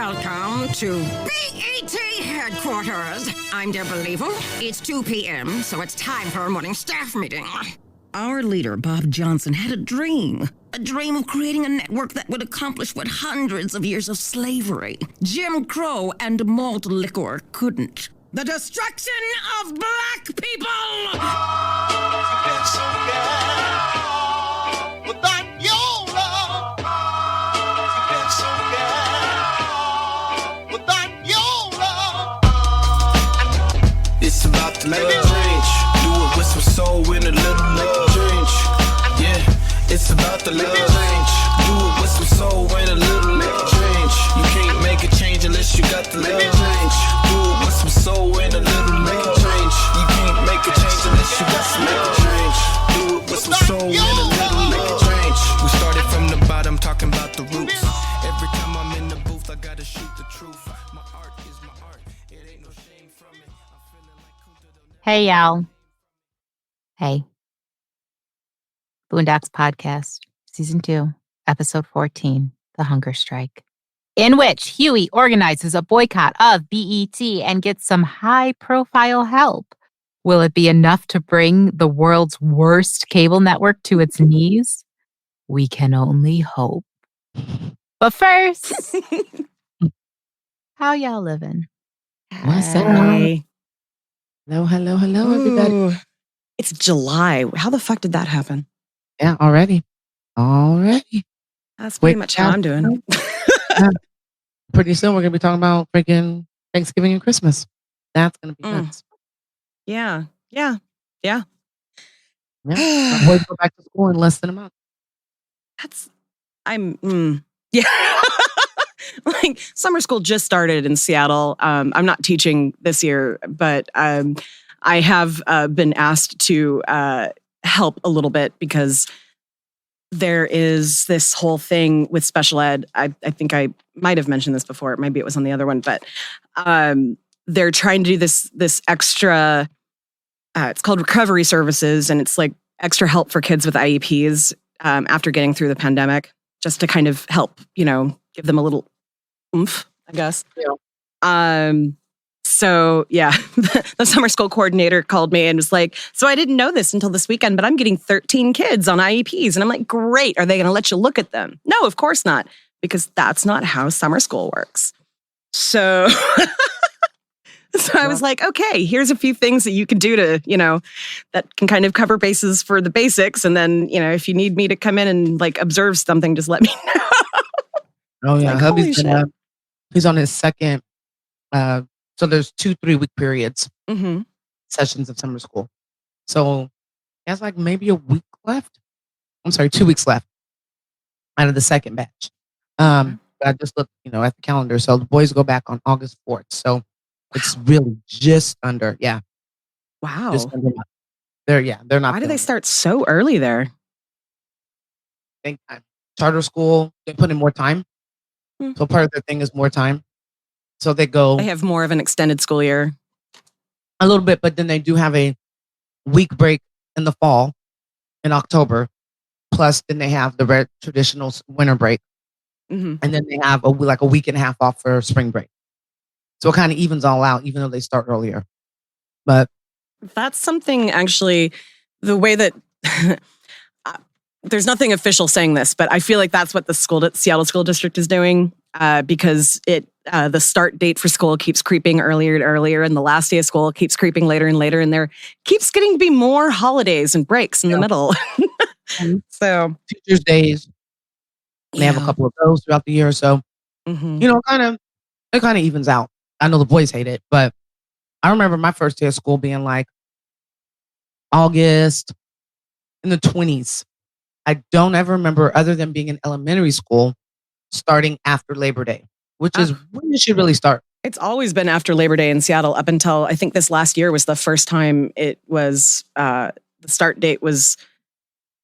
Welcome to BET headquarters. I'm Deborah Level. It's 2 p.m., so it's time for our morning staff meeting. Our leader, Bob Johnson, had a dream of creating a network that would accomplish what hundreds of years of slavery, Jim Crow, and malt liquor couldn't. The destruction of black people! It's about to make a change. Do it with some soul and a little love. Change. Yeah, it's about to make a change. Do it with some soul and a little love. Change. You can't make a change unless you got the love. Change. Do it with some soul and a little love. Change. You can't make a change unless you got some make a change. Do it with some soul and a little love. Change. We started from the bottom, talking about the roots. Every time I'm in the booth, I gotta shoot the truth. My art is my art. It ain't no shame from it. Hey, y'all. Hey. Boondocks Podcast, Season 2, Episode 14, The Hunger Strike, in which Huey organizes a boycott of BET and gets some high-profile help. Will it be enough to bring the world's worst cable network to its knees? We can only hope. But first, how y'all living? What's up? Hello, everybody. It's July. How the fuck did that happen? Yeah, already. That's pretty much how I'm doing. Pretty soon we're going to be talking about freaking Thanksgiving and Christmas. That's going to be nuts. Yeah. Yeah. My boys go back to school in less than a month. Yeah. Like, summer school just started in Seattle. I'm not teaching this year, but I have been asked to help a little bit because there is this whole thing with special ed. I think I might have mentioned this before. Maybe it was on the other one, but they're trying to do this extra, it's called recovery services, and it's like extra help for kids with IEPs after getting through the pandemic, just to kind of help, give them a little oomph, I guess. Yeah. So yeah, the summer school coordinator called me and was like, so I didn't know this until this weekend, but I'm getting 13 kids on IEPs. And I'm like, great. Are they going to let you look at them? No, of course not, because that's not how summer school works. So, I was like, okay, here's a few things that you can do to, that can kind of cover bases for the basics. And then, if you need me to come in and like observe something, just let me know. Oh yeah. Like, He's on his second, so there's 2 3-week periods, sessions of summer school. So he has like maybe a week left. I'm sorry, 2 weeks left out of the second batch. But I just looked, at the calendar. So the boys go back on August 4th. So it's really just under, Wow. Just under. They're not. Why do they start so early there? I think charter school, they put in more time. So part of their thing is more time. So they have more of an extended school year. A little bit, but then they do have a week break in the fall, in October. Plus, then they have the traditional winter break. And then they have a week and a half off for spring break. So it kind of evens all out, even though they start earlier. But that's something, actually, the way that there's nothing official saying this, but I feel like that's what the Seattle School District is doing, because the start date for school keeps creeping earlier and earlier, and the last day of school keeps creeping later and later, and there keeps getting to be more holidays and breaks in the middle. So Teachers' Days, they have a couple of those throughout the year, so it kind of evens out. I know the boys hate it, but I remember my first day of school being like August in the 20s. I don't ever remember, other than being in elementary school, starting after Labor Day, which is when it should really start. It's always been after Labor Day in Seattle up until I think this last year was the first time it was, the start date was,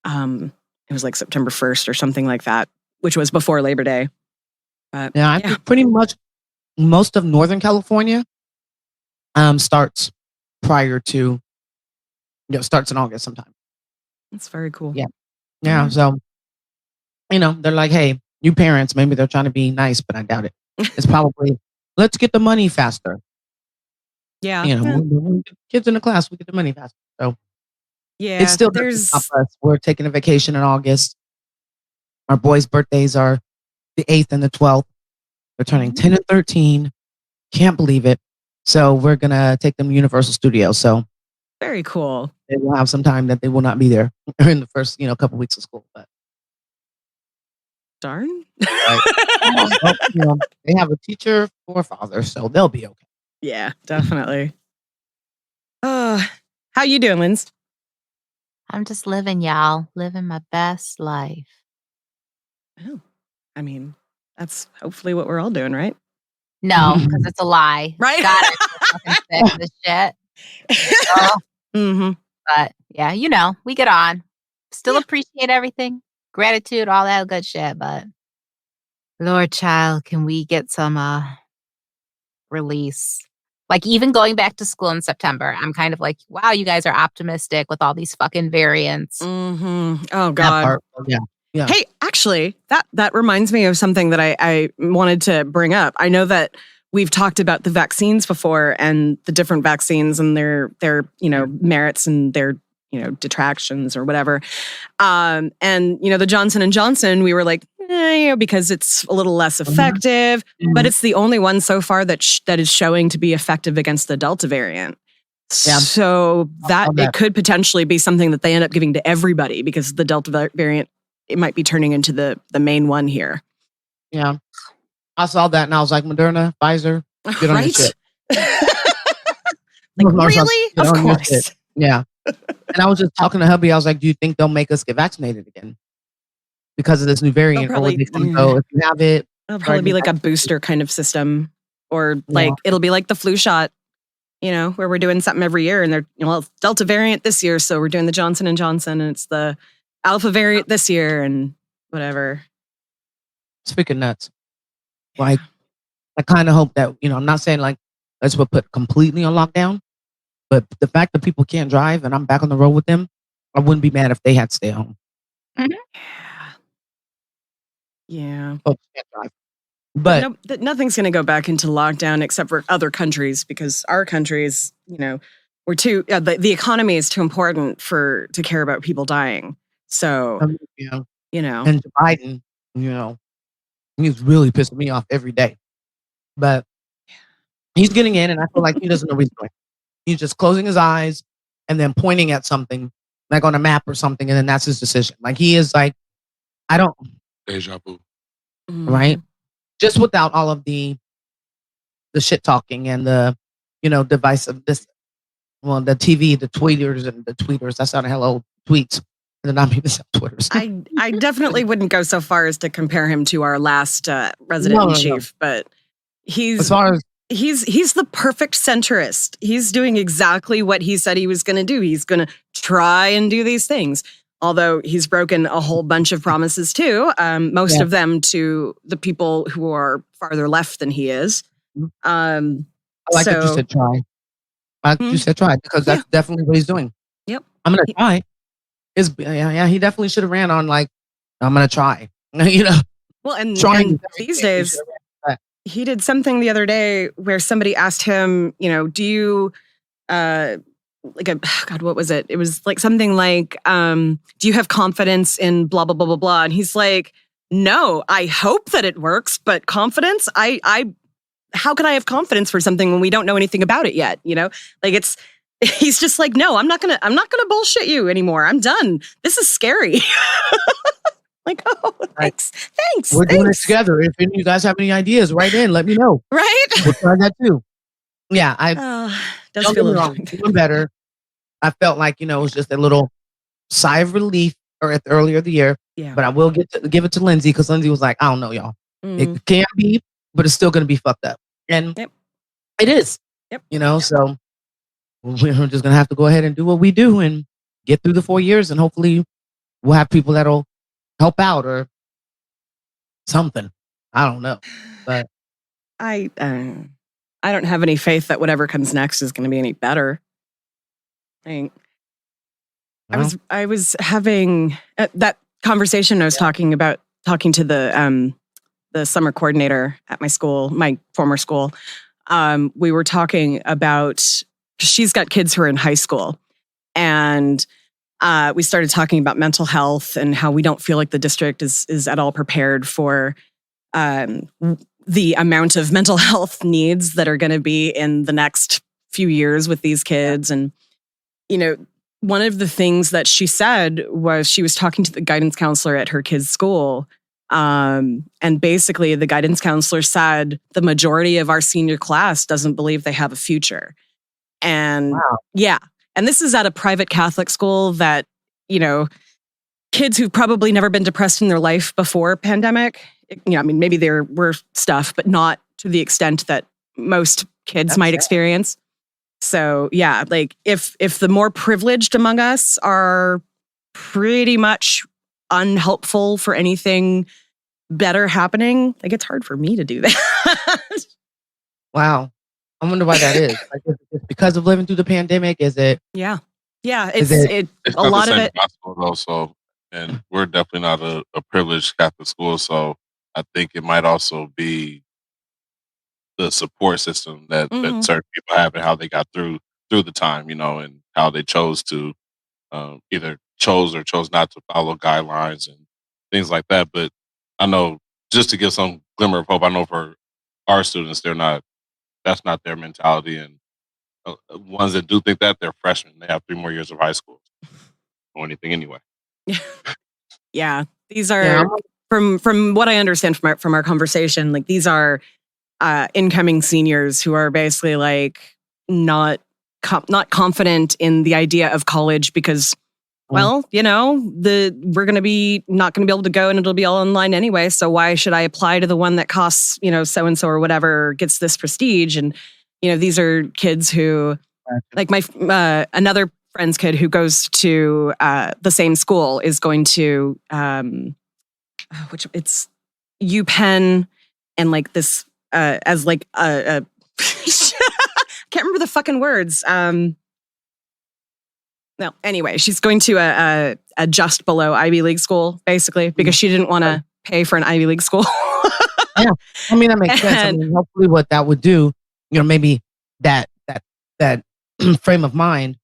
it was like September 1st or something like that, which was before Labor Day. I think pretty much most of Northern California starts prior to, starts in August sometime. That's very cool. Yeah. So, they're like, hey, you parents, maybe they're trying to be nice, but I doubt it. It's probably, let's get the money faster. Yeah. When kids in the class, we get the money faster. So Yeah. it still doesn't stop us. We're taking a vacation in August. Our boys' birthdays are the 8th and the 12th. They're turning 10 and 13. Can't believe it. So we're going to take them to Universal Studios. So very cool. They will have some time that they will not be there in the first, couple weeks of school. But darn. Right. Well, they have a teacher or a father, so they'll be okay. Yeah, definitely. How you doing, Linz? I'm just living, y'all. Living my best life. Oh, I mean, that's hopefully what we're all doing, right? No, because it's a lie. Right? God, I'm so fucking sick of this shit. Mm-hmm. But yeah, we get on. Still appreciate everything. Gratitude, all that good shit. But Lord child, can we get some release? Like even going back to school in September, I'm kind of like, wow, you guys are optimistic with all these fucking variants. Mm-hmm. Oh God. Yeah. Hey, actually, that reminds me of something that I wanted to bring up. I know that we've talked about the vaccines before and the different vaccines and their merits and their detractions or whatever. And the Johnson & Johnson, we were like, because it's a little less effective, but it's the only one so far that is showing to be effective against the Delta variant. Yeah. So that it could potentially be something that they end up giving to everybody because the Delta variant, it might be turning into the main one here. Yeah. I saw that and I was like, Moderna, Pfizer, get on your shit. Really? Of course. Yeah. And I was just talking to hubby. I was like, do you think they'll make us get vaccinated again? Because of this new variant. Or they can go, if you have it. It'll probably be like a booster kind of system. Or like, it'll be like the flu shot, where we're doing something every year. And they're, it's Delta variant this year. So we're doing the Johnson & Johnson. And it's the Alpha variant this year and whatever. It's freaking nuts. Like, I kind of hope that, I'm not saying like, let's put completely on lockdown. But the fact that people can't drive and I'm back on the road with them, I wouldn't be mad if they had to stay home. Mm-hmm. Yeah. Folks can't drive. But nothing's going to go back into lockdown except for other countries because our countries, we're too, the economy is too important to care about people dying. So, And Biden, he's really pissing me off every day. But he's getting in and I feel like he doesn't know what he's doing. He's just closing his eyes and then pointing at something like on a map or something. And then that's his decision. Like he is like, Deja vu. Right? Just without all of the shit talking and the, divisive, the TV, the tweeters and the tweeters. That sounded hello tweets. And then I mean the Twitters. I definitely wouldn't go so far as to compare him to our last resident in chief, but he's the perfect centrist. He's doing exactly what he said he was going to do. He's going to try and do these things. Although he's broken a whole bunch of promises too, most of them to the people who are farther left than he is. I like that you said try. You said try because that's definitely what he's doing. Yep. I'm going to try. He definitely should have ran on like, I'm going to try. Well, and these days, he did something the other day where somebody asked him, do you, what was it? It was like something like, do you have confidence in blah, blah, blah, blah, blah. And he's like, no, I hope that it works, but confidence, how could I have confidence for something when we don't know anything about it yet? He's just like, no, I'm not gonna bullshit you anymore. I'm done. This is scary. Like, oh, thanks. We're doing it together. If any of you guys have any ideas, write in. Let me know. Right? We'll try that too. Yeah, does feel wrong. Doing better. I felt like it was just a little sigh of relief earlier the year. Yeah. But I will give it to Lindsay because Lindsay was like, I don't know, y'all. It can be, but it's still going to be fucked up, and it is. Yep. So we're just going to have to go ahead and do what we do and get through the 4 years, and hopefully we'll have people that'll help out or something. I don't know, but I don't have any faith that whatever comes next is going to be any better. I was having that conversation. I was talking to the the summer coordinator at my school, my former school, we were talking about, she's got kids who are in high school. And we started talking about mental health and how we don't feel like the district is at all prepared for the amount of mental health needs that are going to be in the next few years with these kids. And, one of the things that she said was she was talking to the guidance counselor at her kid's school. And basically the guidance counselor said the majority of our senior class doesn't believe they have a future. And yeah. And this is at a private Catholic school that, kids who've probably never been depressed in their life before pandemic, maybe there were stuff, but not to the extent that most kids might experience. So yeah, like if the more privileged among us are pretty much unhelpful for anything better happening, like it's hard for me to do that. Wow. I wonder why that is. Like, is it because of living through the pandemic? Is it? Yeah. Yeah. It's a lot of it. Gospel though, so, and we're definitely not a privileged Catholic school. So I think it might also be the support system that certain people have and how they got through the time, and how they chose to either chose or chose not to follow guidelines and things like that. But I know, just to give some glimmer of hope, I know for our students, that's not their mentality. And ones that do think that, they're freshmen. They have 3 more years of high school or anything anyway. Yeah. These are, from what I understand from our conversation, like these are incoming seniors who are basically like not confident in the idea of college because, we're going to be not going to be able to go and it'll be all online anyway. So why should I apply to the one that costs, so-and-so or whatever gets this prestige? And, these are kids who, like my another friend's kid who goes to the same school is going to, which it's UPenn and like this, as like I can't remember the fucking words. No, anyway, she's going to a just below Ivy League school, basically, because she didn't want to pay for an Ivy League school. Yeah, that makes sense. Hopefully, what that would do, maybe that frame of mind.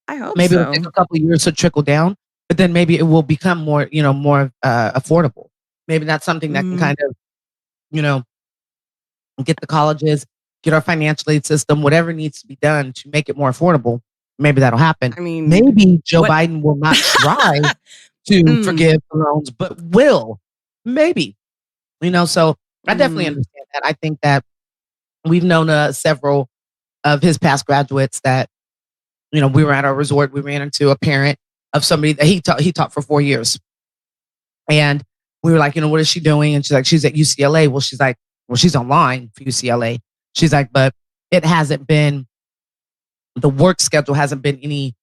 I hope maybe so. It'll take a couple of years to trickle down, but then maybe it will become more, more affordable. Maybe that's something that can kind of, get the colleges, get our financial aid system, whatever needs to be done to make it more affordable. Maybe that'll happen. I mean, maybe Joe Biden will not try to forgive the loans, but will. Maybe. So I definitely understand that. I think that we've known several of his past graduates that, we were at our resort. We ran into a parent of somebody that he taught for 4 years. And we were like, what is she doing? And she's like, she's at UCLA. Well, she's like, she's online for UCLA. She's like, but it hasn't been, the work schedule hasn't been any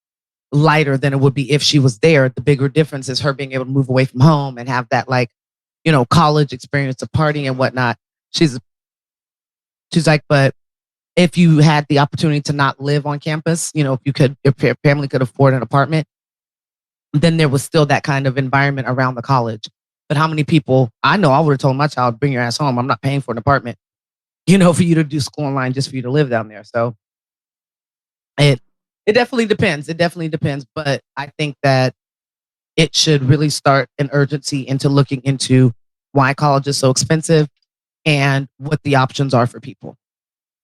lighter than it would be if she was there. The bigger difference is her being able to move away from home and have that college experience of partying and whatnot. She's like, but if you had the opportunity to not live on campus, if your family could afford an apartment, then there was still that kind of environment around the college. But how many people, I know I would have told my child, bring your ass home. I'm not paying for an apartment, for you to do school online just for you to live down there. So it definitely depends. It definitely depends. But I think that it should really start an urgency into looking into why college is so expensive and what the options are for people.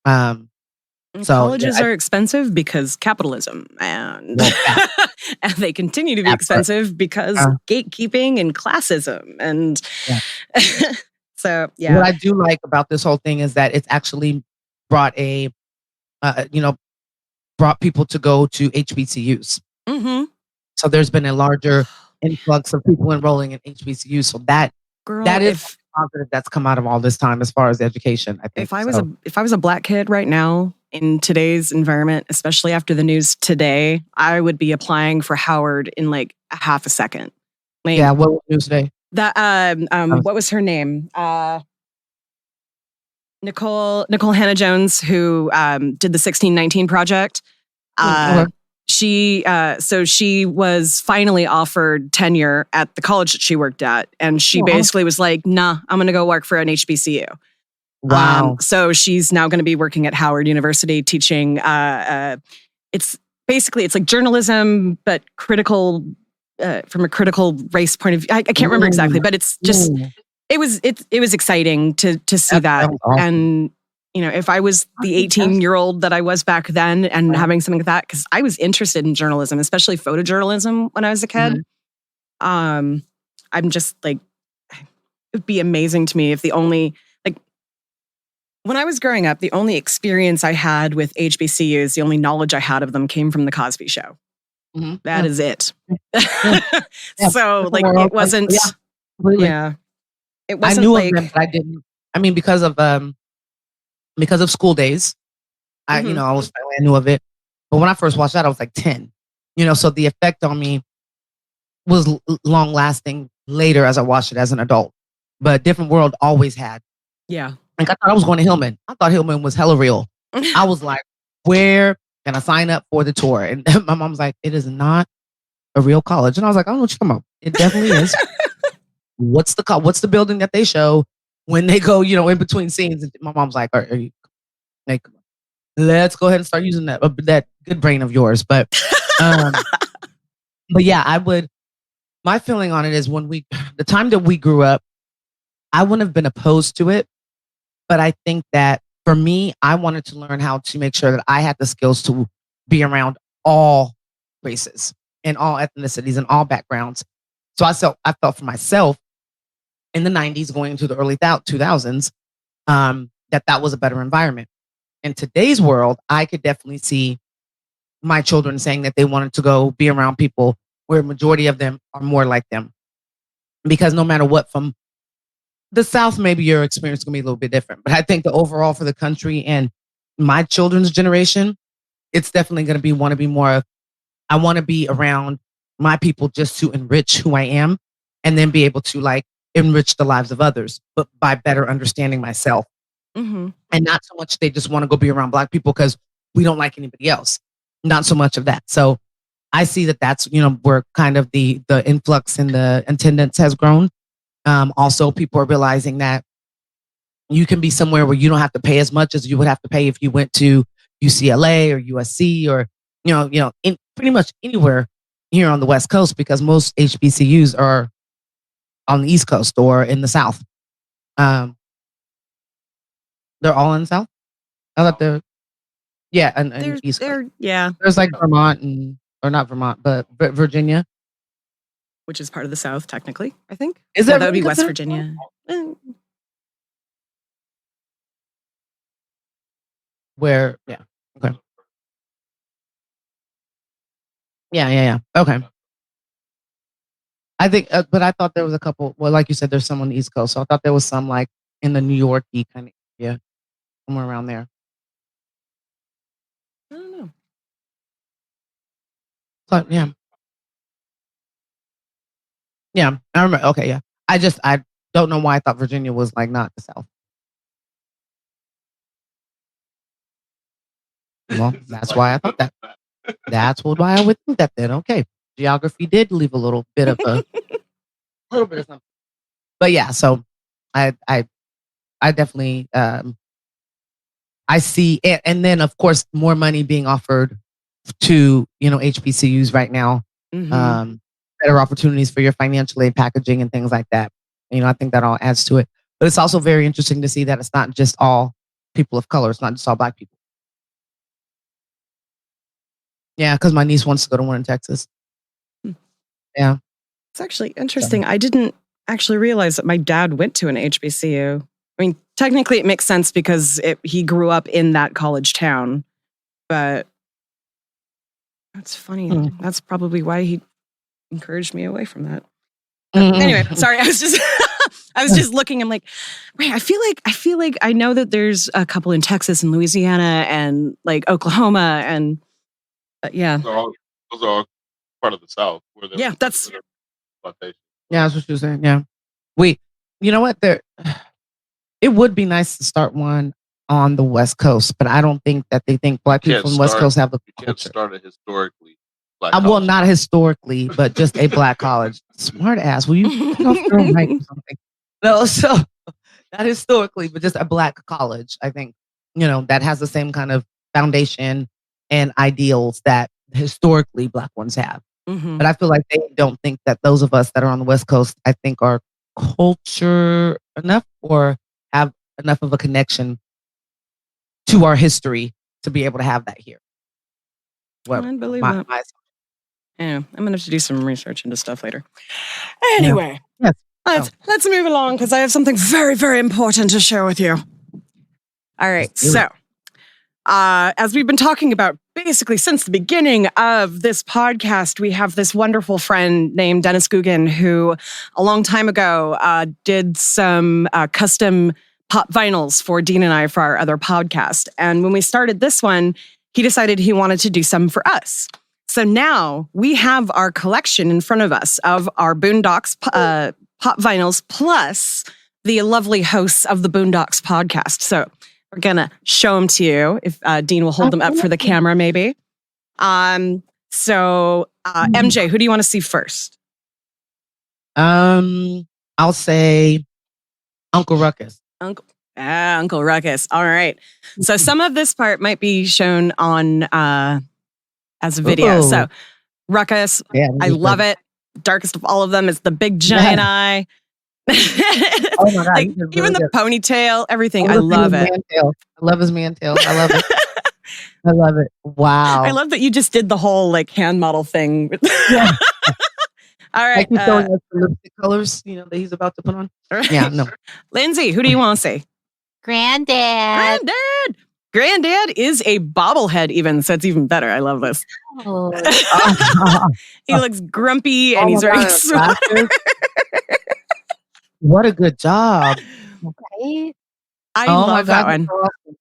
Colleges are expensive because capitalism, and and they continue to be expensive because gatekeeping and classism, and so yeah. What I do like about this whole thing is that it's actually brought brought people to go to HBCUs. Mm-hmm. So there's been a larger influx of people enrolling in HBCUs. So that is positive that's come out of all this time as far as education. I think if I was a black kid right now in today's environment, especially after the news today, I would be applying for Howard in like a half a second. Like, yeah, what was news today? That what was her name? Nicole Hannah Jones, who did the 1619 project. she was finally offered tenure at the college that she worked at, and she basically was like, "Nah, I'm going to go work for an HBCU." Wow. So she's now going to be working at Howard University teaching. It's like journalism, but critical from a critical race point of view. I can't remember exactly, but it's just it was exciting to see that. Awesome. And if I was the 18-year-old that I was back then and having something like that, because I was interested in journalism, especially photojournalism when I was a kid. I'm just like, it'd be amazing to me if when I was growing up, the only experience I had with HBCUs, the only knowledge I had of them came from the Cosby Show. Mm-hmm. That is it. So it wasn't. It wasn't. I knew of them, but I didn't. I mean, because of School Days, I knew of it. But when I first watched that, I was like 10. So the effect on me was long lasting later as I watched it as an adult. But Different World always had. Yeah. Like, I thought I was going to Hillman. I thought Hillman was hella real. I was like, where can I sign up for the tour? And my mom's like, it is not a real college. And I was like, I don't know what you're talking about. It definitely is. What's the building that they show when they go, in between scenes? And my mom's like, are you like, let's go ahead and start using that good brain of yours. But yeah, my feeling on it is the time that we grew up, I wouldn't have been opposed to it. But I think that for me, I wanted to learn how to make sure that I had the skills to be around all races and all ethnicities and all backgrounds. So I felt for myself in the 90s going into the early 2000s that was a better environment. In today's world, I could definitely see my children saying that they wanted to go be around people where a majority of them are more like them. Because no matter what, from the South, maybe your experience is going to be a little bit different. But I think the overall for the country and my children's generation, it's definitely going to want to be more of, I want to be around my people just to enrich who I am and then be able to enrich the lives of others, but by better understanding myself. Mm-hmm. And not so much they just want to go be around Black people because we don't like anybody else. Not so much of that. So I see that's, where kind of the influx and the attendance has grown. Also, people are realizing that you can be somewhere where you don't have to pay as much as you would have to pay if you went to UCLA or USC or, in pretty much anywhere here on the West Coast, because most HBCUs are on the East Coast or in the South. They're all in the South? I thought and the East Coast. Yeah. There's Vermont or not Vermont, but Virginia. Which is part of the South, technically, I think. Is that would be West Virginia. Where, yeah. Okay. Yeah. Okay. I think, but I thought there was a couple, well, like you said, there's some on the East Coast. So I thought there was some in the New York-y kind of area, somewhere around there. I don't know. But yeah. Yeah, I remember. Okay, yeah. I don't know why I thought Virginia was not the South. Well, that's why I thought that. That's why I would think that then. Okay. Geography did leave a little bit of something. But yeah, so I definitely I see it. And then of course more money being offered to, HBCUs right now. Mm-hmm. Better opportunities for your financial aid packaging and things like that. I think that all adds to it. But it's also very interesting to see that it's not just all people of color. It's not just all Black people. Yeah, because my niece wants to go to one in Texas. Yeah. It's actually interesting. I didn't actually realize that my dad went to an HBCU. I mean, technically it makes sense because he grew up in that college town. But that's funny. That's probably why he encouraged me away from that. Anyway, sorry. I was just looking. I'm like, wait, I feel like I know that there's a couple in Texas and Louisiana and Oklahoma and yeah. Those are all part of the South. Yeah, that's. Yeah, that's what she was saying. Yeah, you know what? It would be nice to start one on the West Coast, but I don't think that they think Black people from the West Coast have the culture. You can't start it historically Black well, college. not historically, but just a black college. Smart ass. Will you get off your mic or something? No, so not historically, but just a black college. I think, that has the same kind of foundation and ideals that historically black ones have. Mhm. But I feel like they don't think that those of us that are on the West Coast, I think, are culture enough or have enough of a connection to our history to be able to have that here. Well, I believe my- that. my- Yeah, I'm gonna have to do some research into stuff later. Anyway, Yes. let's move along because I have something very, very important to share with you. All right, Let's do so as we've been talking about basically since the beginning of this podcast, we have this wonderful friend named Dennis Guggen who a long time ago did some custom pop vinyls for Dean and I for our other podcast. And when we started this one, he decided he wanted to do some for us. So now we have our collection in front of us of our Boondocks pop vinyls plus the lovely hosts of the Boondocks podcast. So we're going to show them to you if Dean will hold them up for the camera, maybe. So MJ, who do you want to see first? I'll say Uncle Ruckus. Uncle Ruckus. All right. So some of this part might be shown on as a video. Ooh. So Ruckus, Yeah, I love it. Darkest of all of them is the big giant eye. Oh my God, Like, he did really even the good. ponytail, everything. I Look at love his it. man-tail. I love his man-tail. I love it. I love it. Wow. I love that you just did the whole like hand model thing. Yeah. All right. Like he's showing us the lipstick colors, that he's about to put on. Yeah, no. Lindsay, who do you want to see? Granddad. Granddad is a bobblehead even, so it's even better. I love this. Oh, He looks grumpy and Oh he's my wearing God, sweaters. glasses. What a good job. right? I Oh my love that God, one. that's awesome.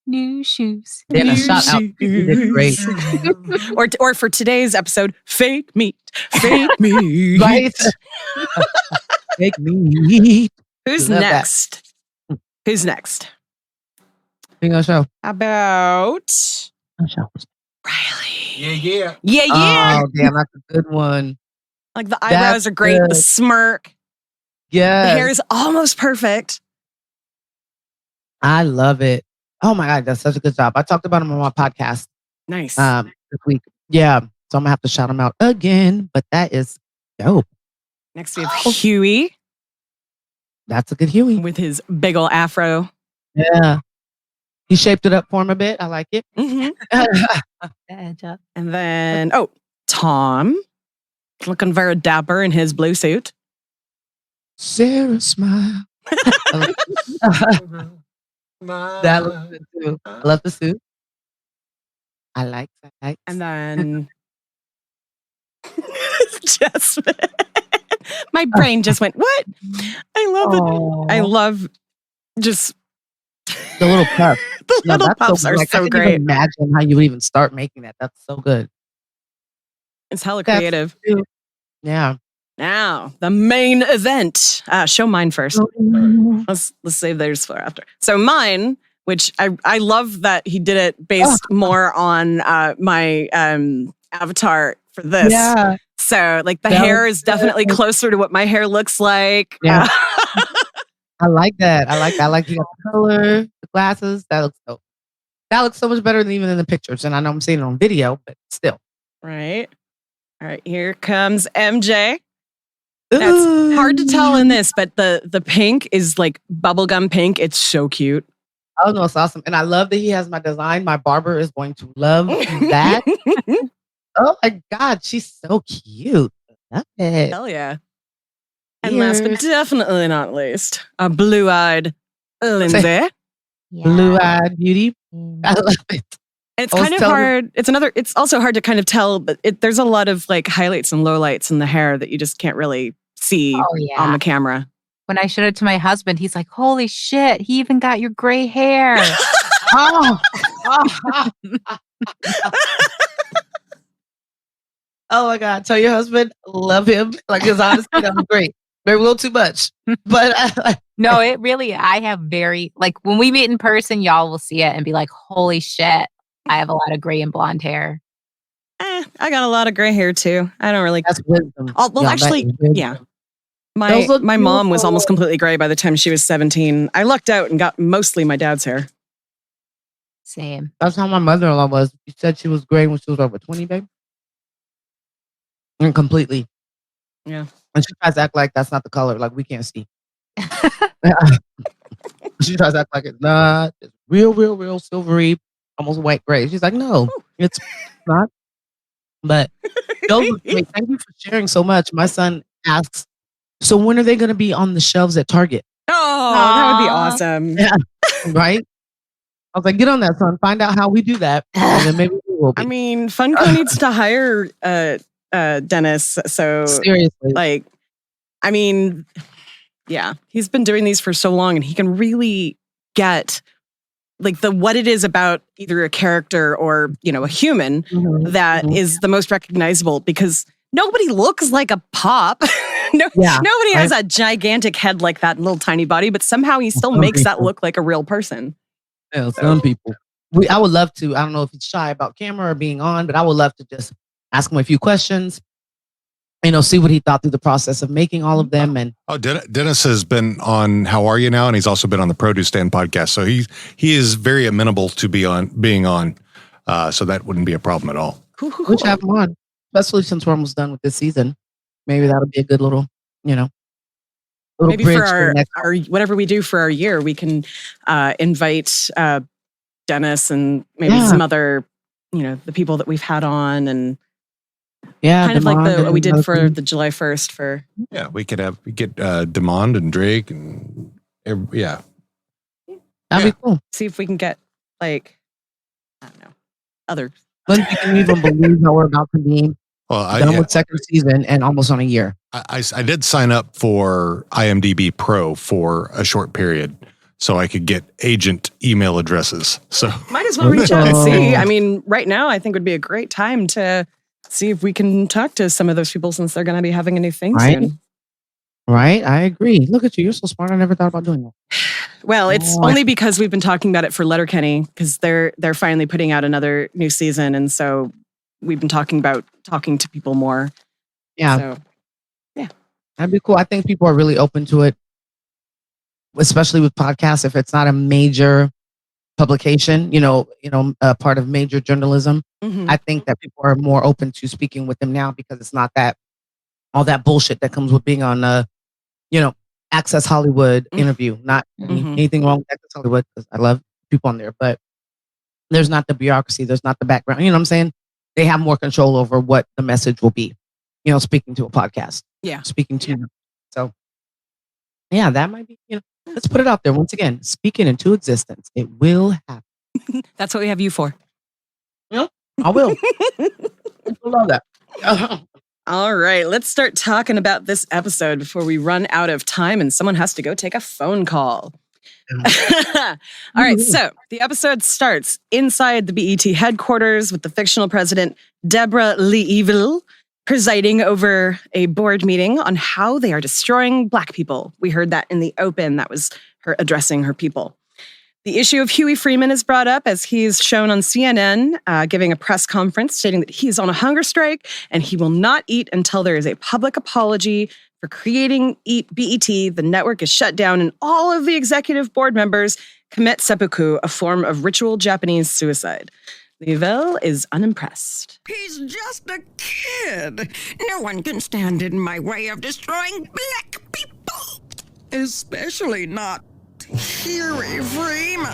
New shoes. Then a New shout out. You did great. or for today's episode, fake meat. Fake meat. Right? Make me. Who's Love that. next? Who's next? Big old show. How about Show. Riley? Yeah. Yeah. Oh, damn, that's a good one. Like the eyebrows That's are great. The good. smirk. Yeah. The hair is almost perfect. I love it. Oh my God, that's such a good job. I talked about him on my podcast Nice. this week. Yeah. So I'm gonna have to shout him out again, but that is dope. Next we have Huey That's a good Huey. with his big ol' afro. Yeah. He shaped it up for him a bit. I like it. Mhm. Edge up. And then, Tom. Looking very dapper in his blue suit. Sarah smile. That looks good too. I love the suit. I like that. And then Jasmine. My brain just went, what? I love it. I love just the little puff. the No, little that's puffs good. are Like, I so can't even great. imagine how you would even start making that. That's so good. It's hella That's creative. cute. Yeah. Now, the main event. Show mine first. Let's save theirs for after. So mine, which I love that he did it based more on my avatar for this. Yeah. So like the That hair was is definitely good. closer to what my hair looks like. Yeah. I like that. I like you got the color, the glasses. That looks dope. That looks so much better than even in the pictures. And I know I'm seeing it on video, but still. Right. All right. Here comes MJ. That's hard to tell in this, but the pink is like bubblegum pink. It's so cute. Oh no, it's awesome. And I love that he has my design. My barber is going to love that. Oh my God, she's so cute. Love it. Hell yeah. And last but Cheers. definitely not least, a blue-eyed Lindsay. Yeah. Blue-eyed beauty. I love it. It's I was kind of telling hard. It's also hard to kind of tell, but there's a lot of like highlights and lowlights in the hair that you just can't really see Oh, yeah. on the camera. When I showed it to my husband, he's like, holy shit, he even got your gray hair. Oh. Oh my God. Tell your husband, love him. Like his honesty, that was great. Maybe a little too much. But No, it really, I have like when we meet in person, y'all will see it and be like, holy shit, I have a lot of gray and blonde hair. I got a lot of gray hair too. I don't really. That's wisdom. Actually, yeah. My mom was almost completely gray by the time she was 17. I lucked out and got mostly my dad's hair. Same. That's how my mother-in-law was. She said she was gray when she was over 20, babe. And completely. Yeah. And she tries to act like that's not the color. Like we can't see. She tries to act like it's not. It's real silvery, almost white gray. She's like, no, it's not. But thank you for sharing so much. My son asks, so when are they going to be on the shelves at Target? Oh, that would be awesome. Yeah. Right? I was like, get on that, son. Find out how we do that. And then maybe we will be. I mean, Funko needs to hire Dennis. So seriously. Yeah, he's been doing these for so long and he can really get what it is about either a character or, a human that is the most recognizable because nobody looks like a pop. Nobody has a gigantic head like that and little tiny body, but somehow he still makes that look like a real person. Yeah, some people. I would love to. I don't know if he's shy about camera or being on, but I would love to just ask him a few questions. See what he thought through the process of making all of them. And Dennis has been on How Are You Now, and he's also been on the Produce Stand podcast. So he is very amenable to being on. So that wouldn't be a problem at all. We should have him on, especially since we're almost done with this season. Maybe that'll be a good little, maybe for our whatever we do for our year, we can invite Dennis and maybe some other, the people that we've had on and. Yeah, kind of like what we did for the July 1st for. Yeah, we get Demond and Drake and that'd be cool. See if we can get I don't know, other. When we can even believe how we're about to be done with second season and almost on a year. I did sign up for IMDb Pro for a short period so I could get agent email addresses. So might as well reach out and see. I mean, right now I think would be a great time to. See if we can talk to some of those people since they're going to be having a new thing soon. Right. I agree. Look at you. You're so smart. I never thought about doing that. Well, it's only because we've been talking about it for Letterkenny because they're finally putting out another new season. And so we've been talking about talking to people more. Yeah. So, yeah. That'd be cool. I think people are really open to it, especially with podcasts. If it's not a major publication, a part of major journalism. I think that people are more open to speaking with them now because it's not that all that bullshit that comes with being on Access Hollywood interview. Not anything wrong with Access Hollywood because I love people on there, but there's not the bureaucracy, there's not the background. You know what I'm saying? They have more control over what the message will be. Speaking to a podcast. Yeah. Speaking to them. So yeah, that might be, let's put it out there once again. Speak it into existence. It will happen. That's what we have you for. I will. I love that. All right, let's start talking about this episode before we run out of time and someone has to go take a phone call. All right, so the episode starts inside the BET headquarters with the fictional president, Deborah Lee-Evil, presiding over a board meeting on how they are destroying Black people. We heard that in the open. That was her addressing her people. The issue of Huey Freeman is brought up as he's shown on CNN, giving a press conference stating that he is on a hunger strike and he will not eat until there is a public apology for creating BET. The network is shut down and all of the executive board members commit seppuku, a form of ritual Japanese suicide. Lavelle is unimpressed. He's just a kid. No one can stand in my way of destroying Black people. Especially not Huey Freeman.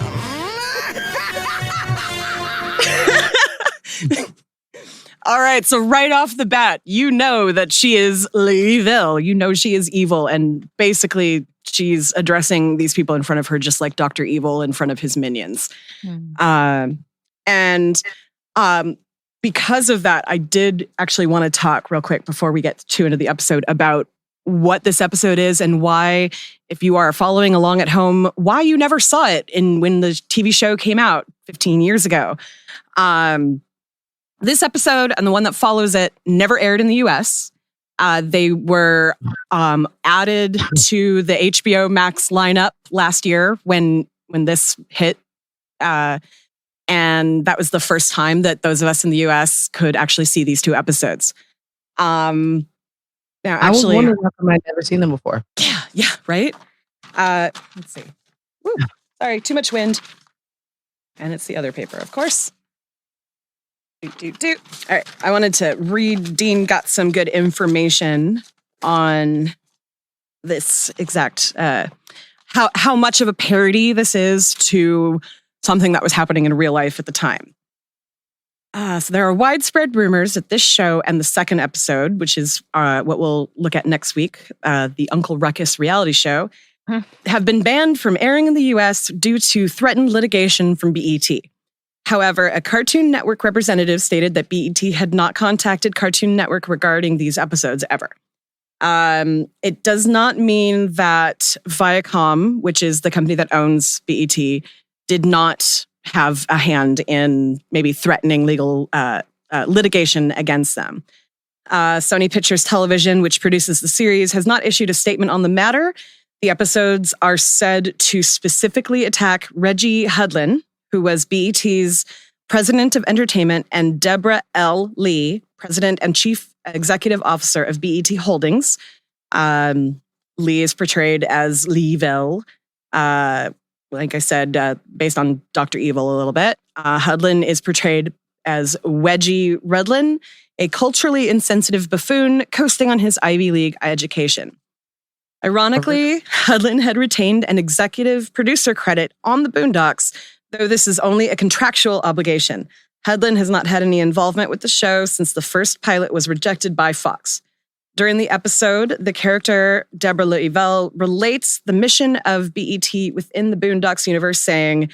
All right, so right off the bat, you know that she is evil. You know she is evil, and basically she's addressing these people in front of her just like Dr. Evil in front of his minions. And because of that, I did actually want to talk real quick before we get too into the episode about what this episode is and why, if you are following along at home, why you never saw it when the TV show came out 15 years ago. This episode and the one that follows it never aired in the US. They were added to the HBO Max lineup last year when this hit. And that was the first time that those of us in the US could actually see these 2 episodes. Now, actually, I was wondering how come I'd never seen them before. Yeah, right? Let's see. Woo, sorry, too much wind. And it's the other paper, of course. All right, I wanted to read. Dean got some good information on this exact, how much of a parody this is to something that was happening in real life at the time. So there are widespread rumors that this show and the second episode, which is what we'll look at next week, the Uncle Ruckus reality show, have been banned from airing in the US due to threatened litigation from BET. However, a Cartoon Network representative stated that BET had not contacted Cartoon Network regarding these episodes ever. It does not mean that Viacom, which is the company that owns BET, did not have a hand in maybe threatening legal litigation against them. Sony Pictures Television, which produces the series, has not issued a statement on the matter. The episodes are said to specifically attack Reggie Hudlin, who was BET's president of entertainment, and Deborah L. Lee, president and chief executive officer of BET Holdings. Lee is portrayed as Leeville. Like I said, based on Dr. Evil a little bit. Hudlin is portrayed as Wedgie Rudlin, a culturally insensitive buffoon coasting on his Ivy League education. Ironically, Hudlin had retained an executive producer credit on the Boondocks, though this is only a contractual obligation. Hudlin has not had any involvement with the show since the first pilot was rejected by Fox. During the episode, the character Deborah Leeville relates the mission of BET within the Boondocks universe, saying,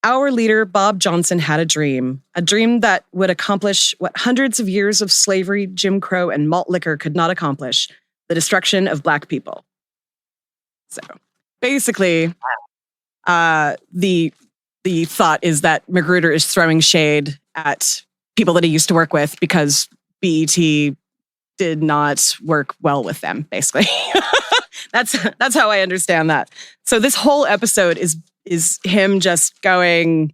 "Our leader, Bob Johnson, had a dream that would accomplish what hundreds of years of slavery, Jim Crow, and malt liquor could not accomplish, the destruction of Black people." So basically, the thought is that Magruder is throwing shade at people that he used to work with because BET did not work well with them, basically. That's how I understand that. So this whole episode is him just going,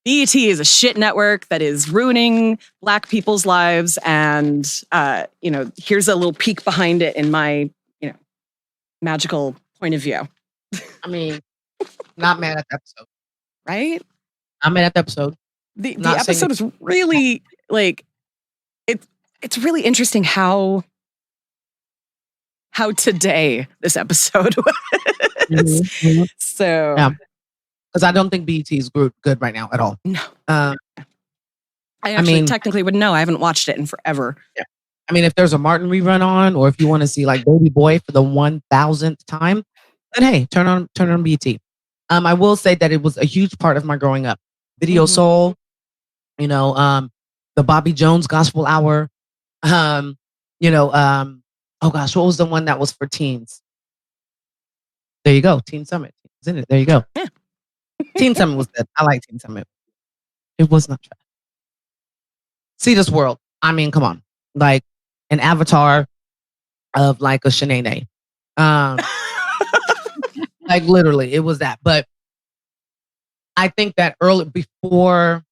BET is a shit network that is ruining Black people's lives, and here's a little peek behind it in my magical point of view. I mean, not mad at the episode. Right? I'm mad at the episode. The episode is really it's really interesting how today this episode was. Mm-hmm. So, because I don't think BET is good right now at all. No, I actually technically would know. I haven't watched it in forever. Yeah. I mean, if there's a Martin rerun on, or if you want to see like Baby Boy for the 1000th time, then hey, turn on BET. I will say that it was a huge part of my growing up. Video Soul, the Bobby Jones Gospel Hour. Oh gosh, what was the one that was for teens? There you go, Teen Summit. Isn't it? There you go. Yeah. Teen Summit was good. I like Teen Summit. It was not trash. See This World. I mean, come on. Like an avatar of like a Shanae. Like literally, it was that. But I think that before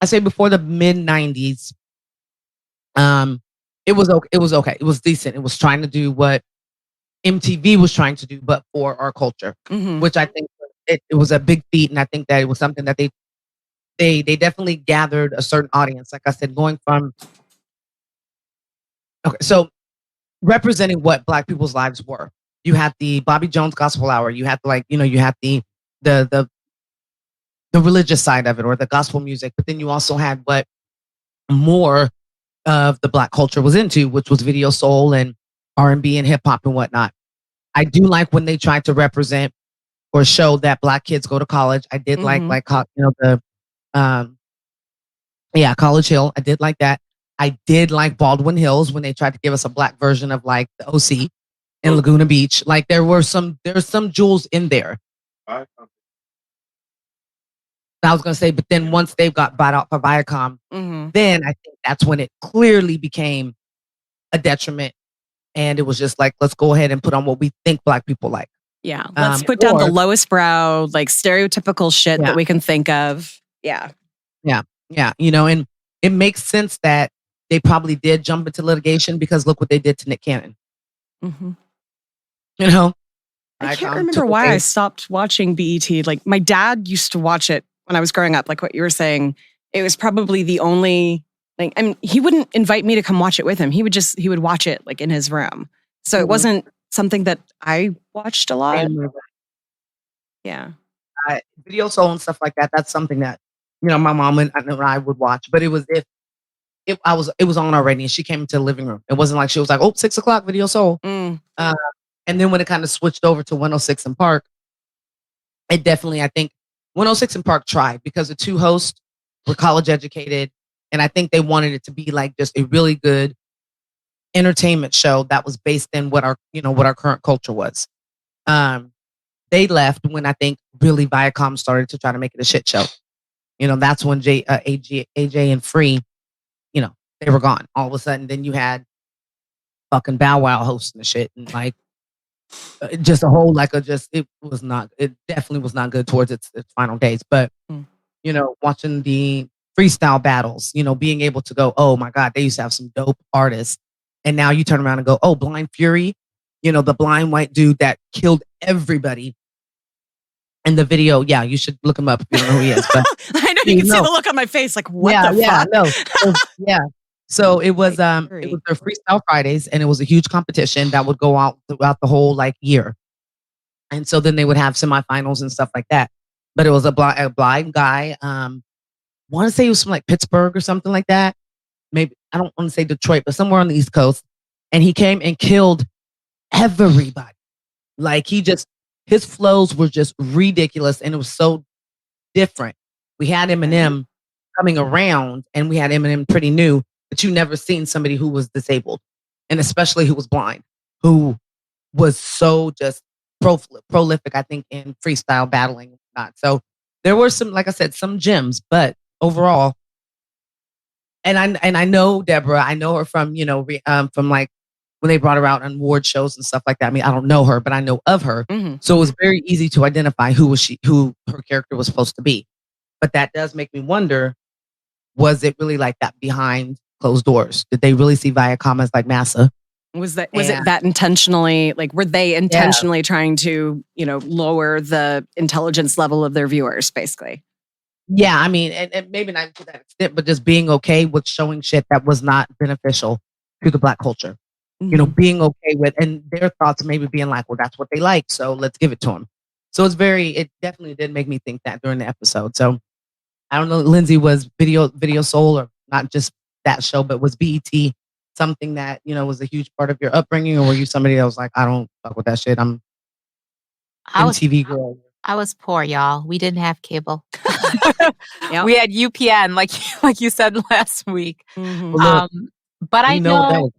the mid 90s, it was okay. It was decent. It was trying to do what MTV was trying to do, but for our culture, which I think it was a big feat. And I think that it was something that they definitely gathered a certain audience. Like I said, going from, so representing what Black people's lives were. You had the Bobby Jones Gospel Hour. You had you had the religious side of it, or the gospel music. But then you also had what more of the Black culture was into, which was video soul and R&B and hip hop and whatnot. I do like when they tried to represent or show that Black kids go to college. I did College Hill. I did like that. I did like Baldwin Hills when they tried to give us a Black version of like the OC in Laguna Beach. Like there's some jewels in there. I was going to say, but then once they got bought out by Viacom, then I think that's when it clearly became a detriment. And it was just like, let's go ahead and put on what we think Black people like. Yeah. Let's put down the lowest brow, like stereotypical shit that we can think of. Yeah. Yeah. Yeah. You know, and it makes sense that they probably did jump into litigation because look what they did to Nick Cannon. Mm-hmm. You know? I can't remember why I stopped watching BET. Like my dad used to watch it when I was growing up, like what you were saying. It was probably the only, like, I mean, he wouldn't invite me to come watch it with him. He would watch it like in his room. So it wasn't something that I watched a lot. Yeah. Video Soul and stuff like that. That's something that, you know, my mom and I would watch, but it was it was on already and she came into the living room. It wasn't like she was like, 6 o'clock Video Soul. And then when it kind of switched over to 106 in Park, it definitely, I think 106 in Park tried because the two hosts were college educated. And I think they wanted it to be like just a really good entertainment show that was based in what our current culture was. They left when I think really Viacom started to try to make it a shit show. You know, that's when AJ and Free, you know, they were gone. All of a sudden, then you had fucking Bow Wow hosting the shit and like just a whole it definitely was not good towards its final days. But you know, watching the freestyle battles, you know, being able to go, oh my God, they used to have some dope artists. And now you turn around and go, oh, Blind Fury, you know, the blind white dude that killed everybody. In the video, yeah, you should look him up if you don't know who he is. But I know you can see the look on my face, like what the fuck? So it was their Freestyle Fridays, and it was a huge competition that would go out throughout the whole year. And so then they would have semifinals and stuff like that. But it was a blind guy. Want to say he was from like Pittsburgh or something like that. Maybe I don't want to say Detroit, but somewhere on the East Coast. And he came and killed everybody. Like his flows were just ridiculous, and it was so different. We had Eminem coming around, and we had Eminem pretty new, but you never seen somebody who was disabled, and especially who was blind, who was so just prolific, I think, in freestyle battling and whatnot. So there were some, like I said, some gems, but overall, and I know Deborah, I know her from, you know, from like when they brought her out on award shows and stuff like that. I mean, I don't know her, but I know of her. So it was very easy to identify who her character was supposed to be. But that does make me wonder, was it really like that behind closed doors? Did they really see Viacom as like massa? Was it that intentionally, like, were they intentionally trying to, you know, lower the intelligence level of their viewers, basically? Yeah, I mean, and maybe not to that extent, but just being okay with showing shit that was not beneficial to the Black culture. You know, being okay with, and their thoughts maybe being like, well, that's what they like, so let's give it to them. So it definitely did make me think that during the episode. So I don't know, Lindsay, was Video Soul, or not just that show, but was BET something that, you know, was a huge part of your upbringing, or were you somebody that was like, I don't fuck with that shit, I'm MTV girl? I was poor, y'all. We didn't have cable. We had UPN, like you said last week. But I know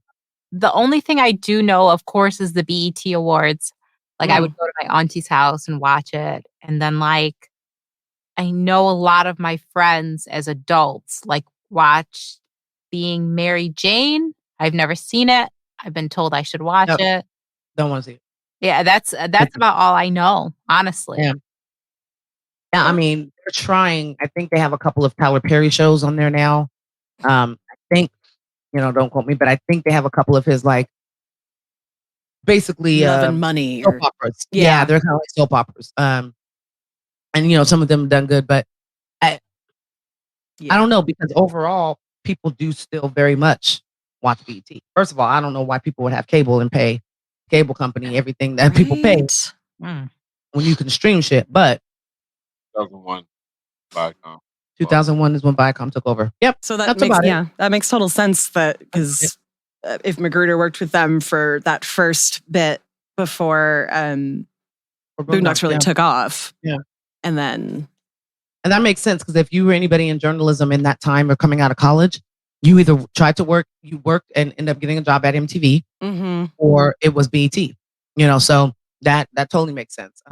the only thing I do know, of course, is the BET Awards. Like I would go to my auntie's house and watch it. And then like, I know a lot of my friends as adults, like watch Being Mary Jane. I've never seen it. I've been told I should watch it. Don't want to see it. Yeah, that's about all I know, honestly. Yeah, I mean, they're trying. I think they have a couple of Tyler Perry shows on there now. I think, you know, don't quote me, but I think they have a couple of his, like, basically Love and Money soap operas. Yeah, they're kind of like soap operas. And you know, some of them have done good, but I don't know, because overall people do still very much watch BET. First of all, I don't know why people would have cable and pay cable company everything that people pay when you can stream shit. But 2001 Viacom. 2001 is when Viacom took over. Yep. So that makes total sense, that because if Magruder worked with them for that first bit before Boondocks really took off. Yeah. And that makes sense, because if you were anybody in journalism in that time or coming out of college, you either tried to work, you worked and ended up getting a job at MTV, or it was BET. You know, so that totally makes sense.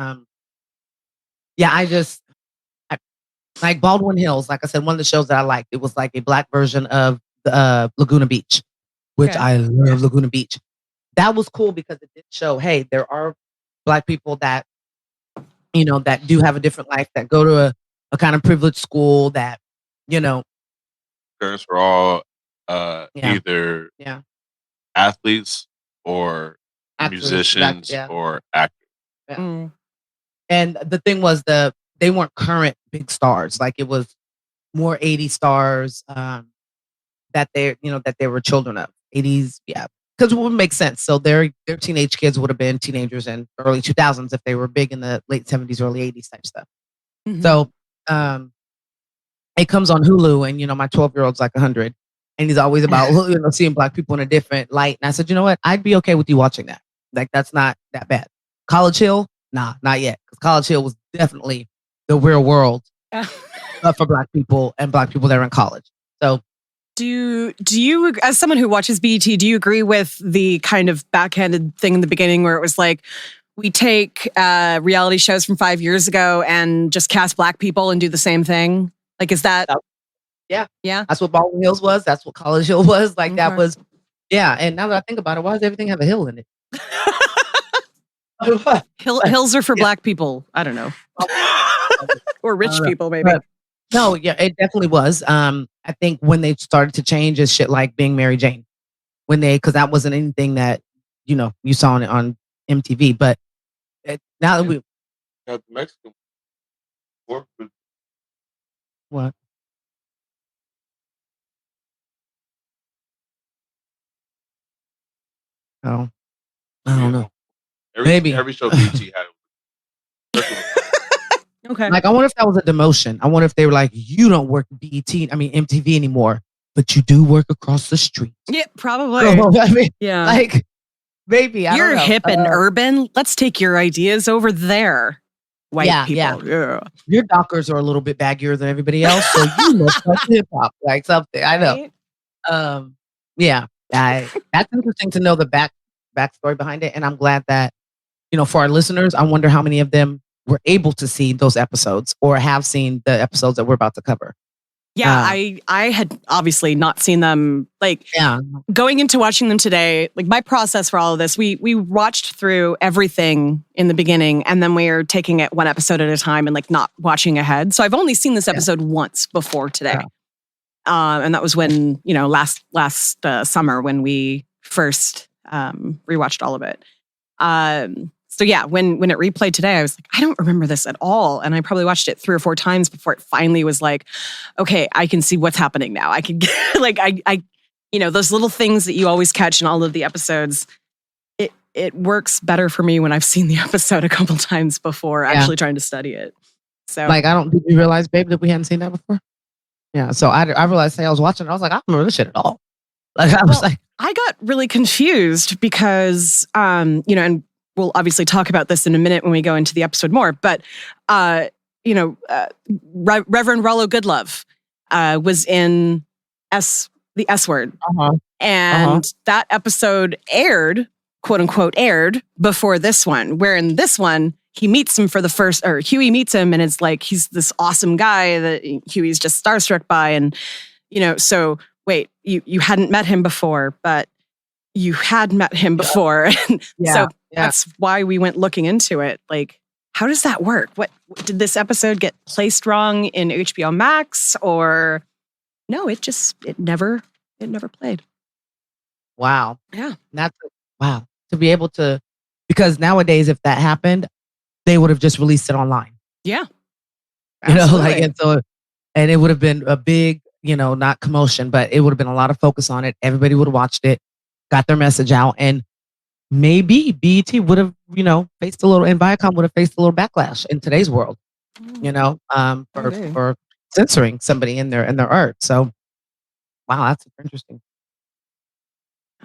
Like Baldwin Hills, like I said, one of the shows that I liked, it was like a Black version of Laguna Beach, which I love Laguna Beach. That was cool because it did show, hey, there are Black people that, that do have a different life, that go to a kind of privileged school, that, Parents were all Yeah. either athletes or actors, musicians or actors. Yeah. Mm. And the thing was they weren't current big stars. Like it was more 80s stars that they were children of. 80s, yeah. Because it would make sense. So their teenage kids would have been teenagers in early 2000s if they were big in the late 70s, early 80s type stuff. Mhm. So it comes on Hulu, and my 12-year-old's like 100, and he's always about seeing Black people in a different light. And I said, you know what? I'd be okay with you watching that. Like that's not that bad. College Hill, nah, not yet. Because College Hill was definitely the real world for Black people and Black people that are in college. So. Do you, as someone who watches BET, do you agree with the kind of backhanded thing in the beginning where it was like, we take reality shows from 5 years ago and just cast Black people and do the same thing? Like, is that? Yeah. Yeah. That's what Baldwin Hills was. That's what College Hill was. Like Okay. that was, yeah. And now that I think about it, why does everything have a hill in it? Hills are for Black people. I don't know. Or rich people, maybe. But, no, yeah, it definitely was. I think when they started to change is shit like being Mary Jane. Because that wasn't anything that, you saw on MTV. But now that we. Yeah, the Mexican. What? Oh, I don't know. Maybe. Every show BT had. Okay. Like, I wonder if that was a demotion. I wonder if they were like, you don't work MTV anymore, but you do work across the street. Yeah, probably. I mean, Yeah. like, maybe. You're don't know. hip and urban. Let's take your ideas over there. White people. Yeah. Your Dockers are a little bit baggier than everybody else, so you look like hip hop, like something. I know. Right? Yeah. That's interesting to know the backstory behind it, and I'm glad that for our listeners, I wonder how many of them were able to see those episodes or have seen the episodes that we're about to cover. Yeah, I had obviously not seen them. Like, going into watching them today, like my process for all of this, we watched through everything in the beginning, and then we are taking it one episode at a time and like not watching ahead. So I've only seen this episode once before today, and that was when last summer when we first rewatched all of it. So yeah, when it replayed today, I was like, I don't remember this at all. And I probably watched it 3 or 4 times before it finally was like, okay, I can see what's happening now. I can get like, I those little things that you always catch in all of the episodes, it works better for me when I've seen the episode a couple times before actually trying to study it. So like, did you realize, babe, that we hadn't seen that before? Yeah. So I realized, I was watching, I was like, I don't remember this shit at all. Like, I got really confused because, and we'll obviously talk about this in a minute when we go into the episode more. But, Reverend Rollo Goodlove was in the S Word. And that episode aired, quote unquote, aired before this one, where in this one, he meets him Huey meets him and it's like, he's this awesome guy that Huey's just starstruck by. And, so wait, you hadn't met him before, but you had met him before. So that's why we went looking into it. Like, how does that work? What did this episode get placed wrong in HBO Max, or no, it never played. Wow. Yeah. Wow. To be able to, because nowadays, if that happened, they would have just released it online. Yeah. Absolutely. And it would have been a big, not commotion, but it would have been a lot of focus on it. Everybody would have watched it, got their message out, and maybe BET would have, faced a little, and Viacom would have faced a little backlash in today's world, for censoring somebody in their art. So, wow, that's super interesting.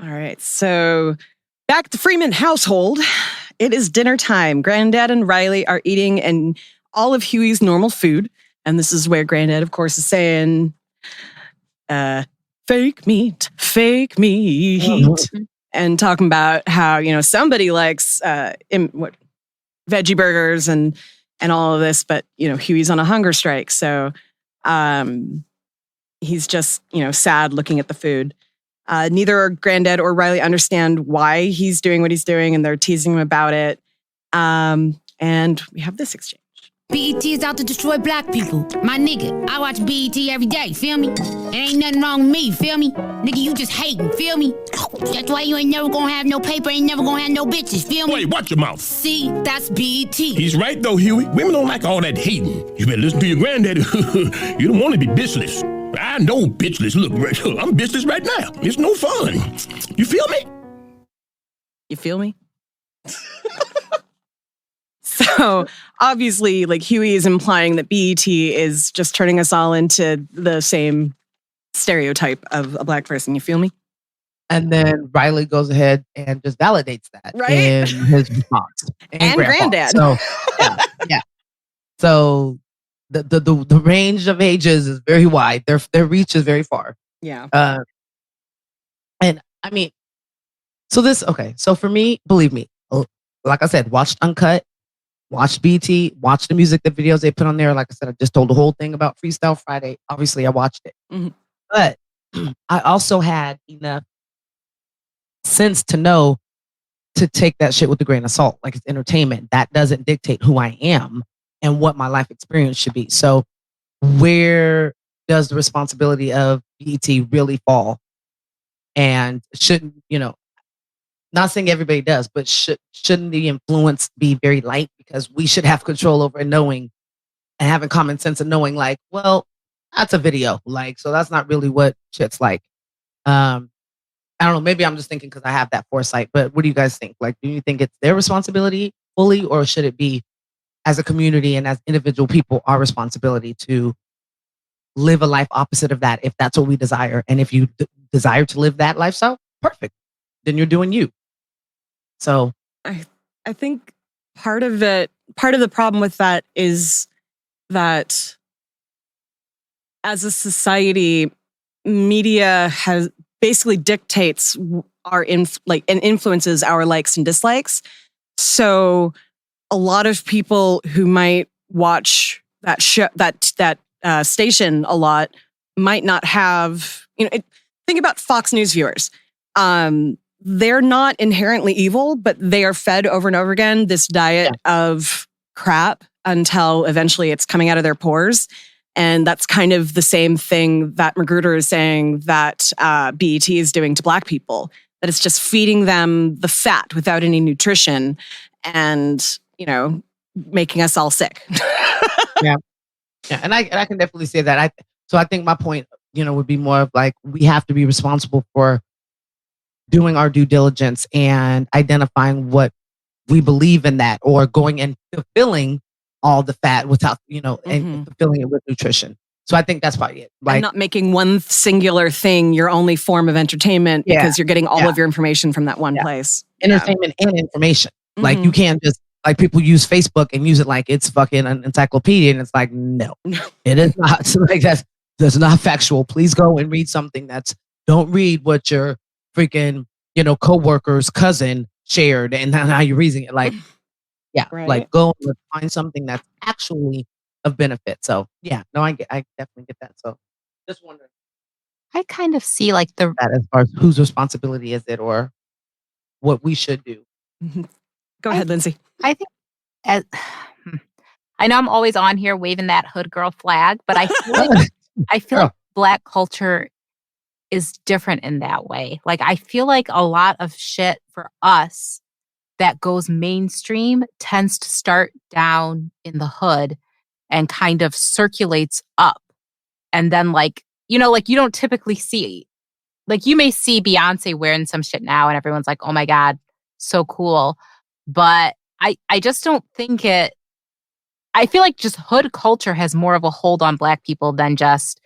All right, so back to Freeman household. It is dinner time. Granddad and Riley are eating and all of Huey's normal food, and this is where Granddad, of course, is saying, fake meat, and talking about how, somebody likes veggie burgers and all of this, but Huey's on a hunger strike, so he's just sad looking at the food. Neither Granddad or Riley understand why he's doing what he's doing, and they're teasing him about it. And we have this exchange. BET is out to destroy black people. My nigga, I watch BET every day, feel me? There ain't nothing wrong with me, feel me? Nigga, you just hating, feel me? That's why you ain't never gonna have no paper, ain't never gonna have no bitches, feel me? Wait, watch your mouth. See, that's BET. He's right though, Huey. Women don't like all that hating. You better listen to your granddaddy. You don't want to be bitchless. I know bitchless. Look, I'm bitchless right now. It's no fun. You feel me? You feel me? So obviously, like Huey is implying that BET is just turning us all into the same stereotype of a black person. You feel me? And then Riley goes ahead and just validates that Right? in his response. And Grandpa. granddad. So yeah. So the range of ages is very wide. Their reach is very far. Yeah. And I mean, so for me, believe me, like I said, watched Uncut, watched BT, watched the music, the videos they put on there. Like I said, I just told the whole thing about Freestyle Friday. Obviously, I watched it. Mm-hmm. But I also had enough sense to know to take that shit with a grain of salt. Like, it's entertainment. That doesn't dictate who I am and what my life experience should be. So where does the responsibility of BET really fall? And shouldn't, not saying everybody does, but shouldn't the influence be very light? Because we should have control over knowing and having common sense and knowing, like, well, that's a video. Like, so that's not really what shit's like. I don't know. Maybe I'm just thinking because I have that foresight, but what do you guys think? Like, do you think it's their responsibility fully, or should it be as a community and as individual people, our responsibility to live a life opposite of that, if that's what we desire? And if you desire to live that lifestyle, perfect. Then you're doing you. So I think part of the problem with that is that as a society, media has basically dictates our and influences our likes and dislikes. So a lot of people who might watch that show, that station a lot, might not have, think about Fox News viewers. They're not inherently evil, but they are fed over and over again this diet of crap until eventually it's coming out of their pores. And that's kind of the same thing that Magruder is saying that BET is doing to black people, that it's just feeding them the fat without any nutrition and, making us all sick. Yeah. And I can definitely say that. So I think my point, would be more of like, we have to be responsible for doing our due diligence and identifying what we believe in that, or going and fulfilling all the fat without, and fulfilling it with nutrition. So I think that's probably it. Like, and not making one singular thing your only form of entertainment because you're getting all of your information from that one place. Entertainment and information. Like, you can't just, like, people use Facebook and use it like it's fucking an encyclopedia, and it's like, no, it is not. So like, that's not factual. Please go and read something don't read what your freaking, coworker's cousin shared and how you're reading it. Like, like, go and find something that's actually of benefit. So I definitely get that. So just wondering. I kind of see like that as far as whose responsibility is it, or what we should do. Go ahead, Lindsay. I think I know I'm always on here waving that hood girl flag, but I feel like black culture is different in that way. Like, I feel like a lot of shit for us that goes mainstream tends to start down in the hood and kind of circulates up. And then like you don't typically see, like, you may see Beyonce wearing some shit now and everyone's like, oh my God, so cool. But I just don't think I feel like just hood culture has more of a hold on black people than just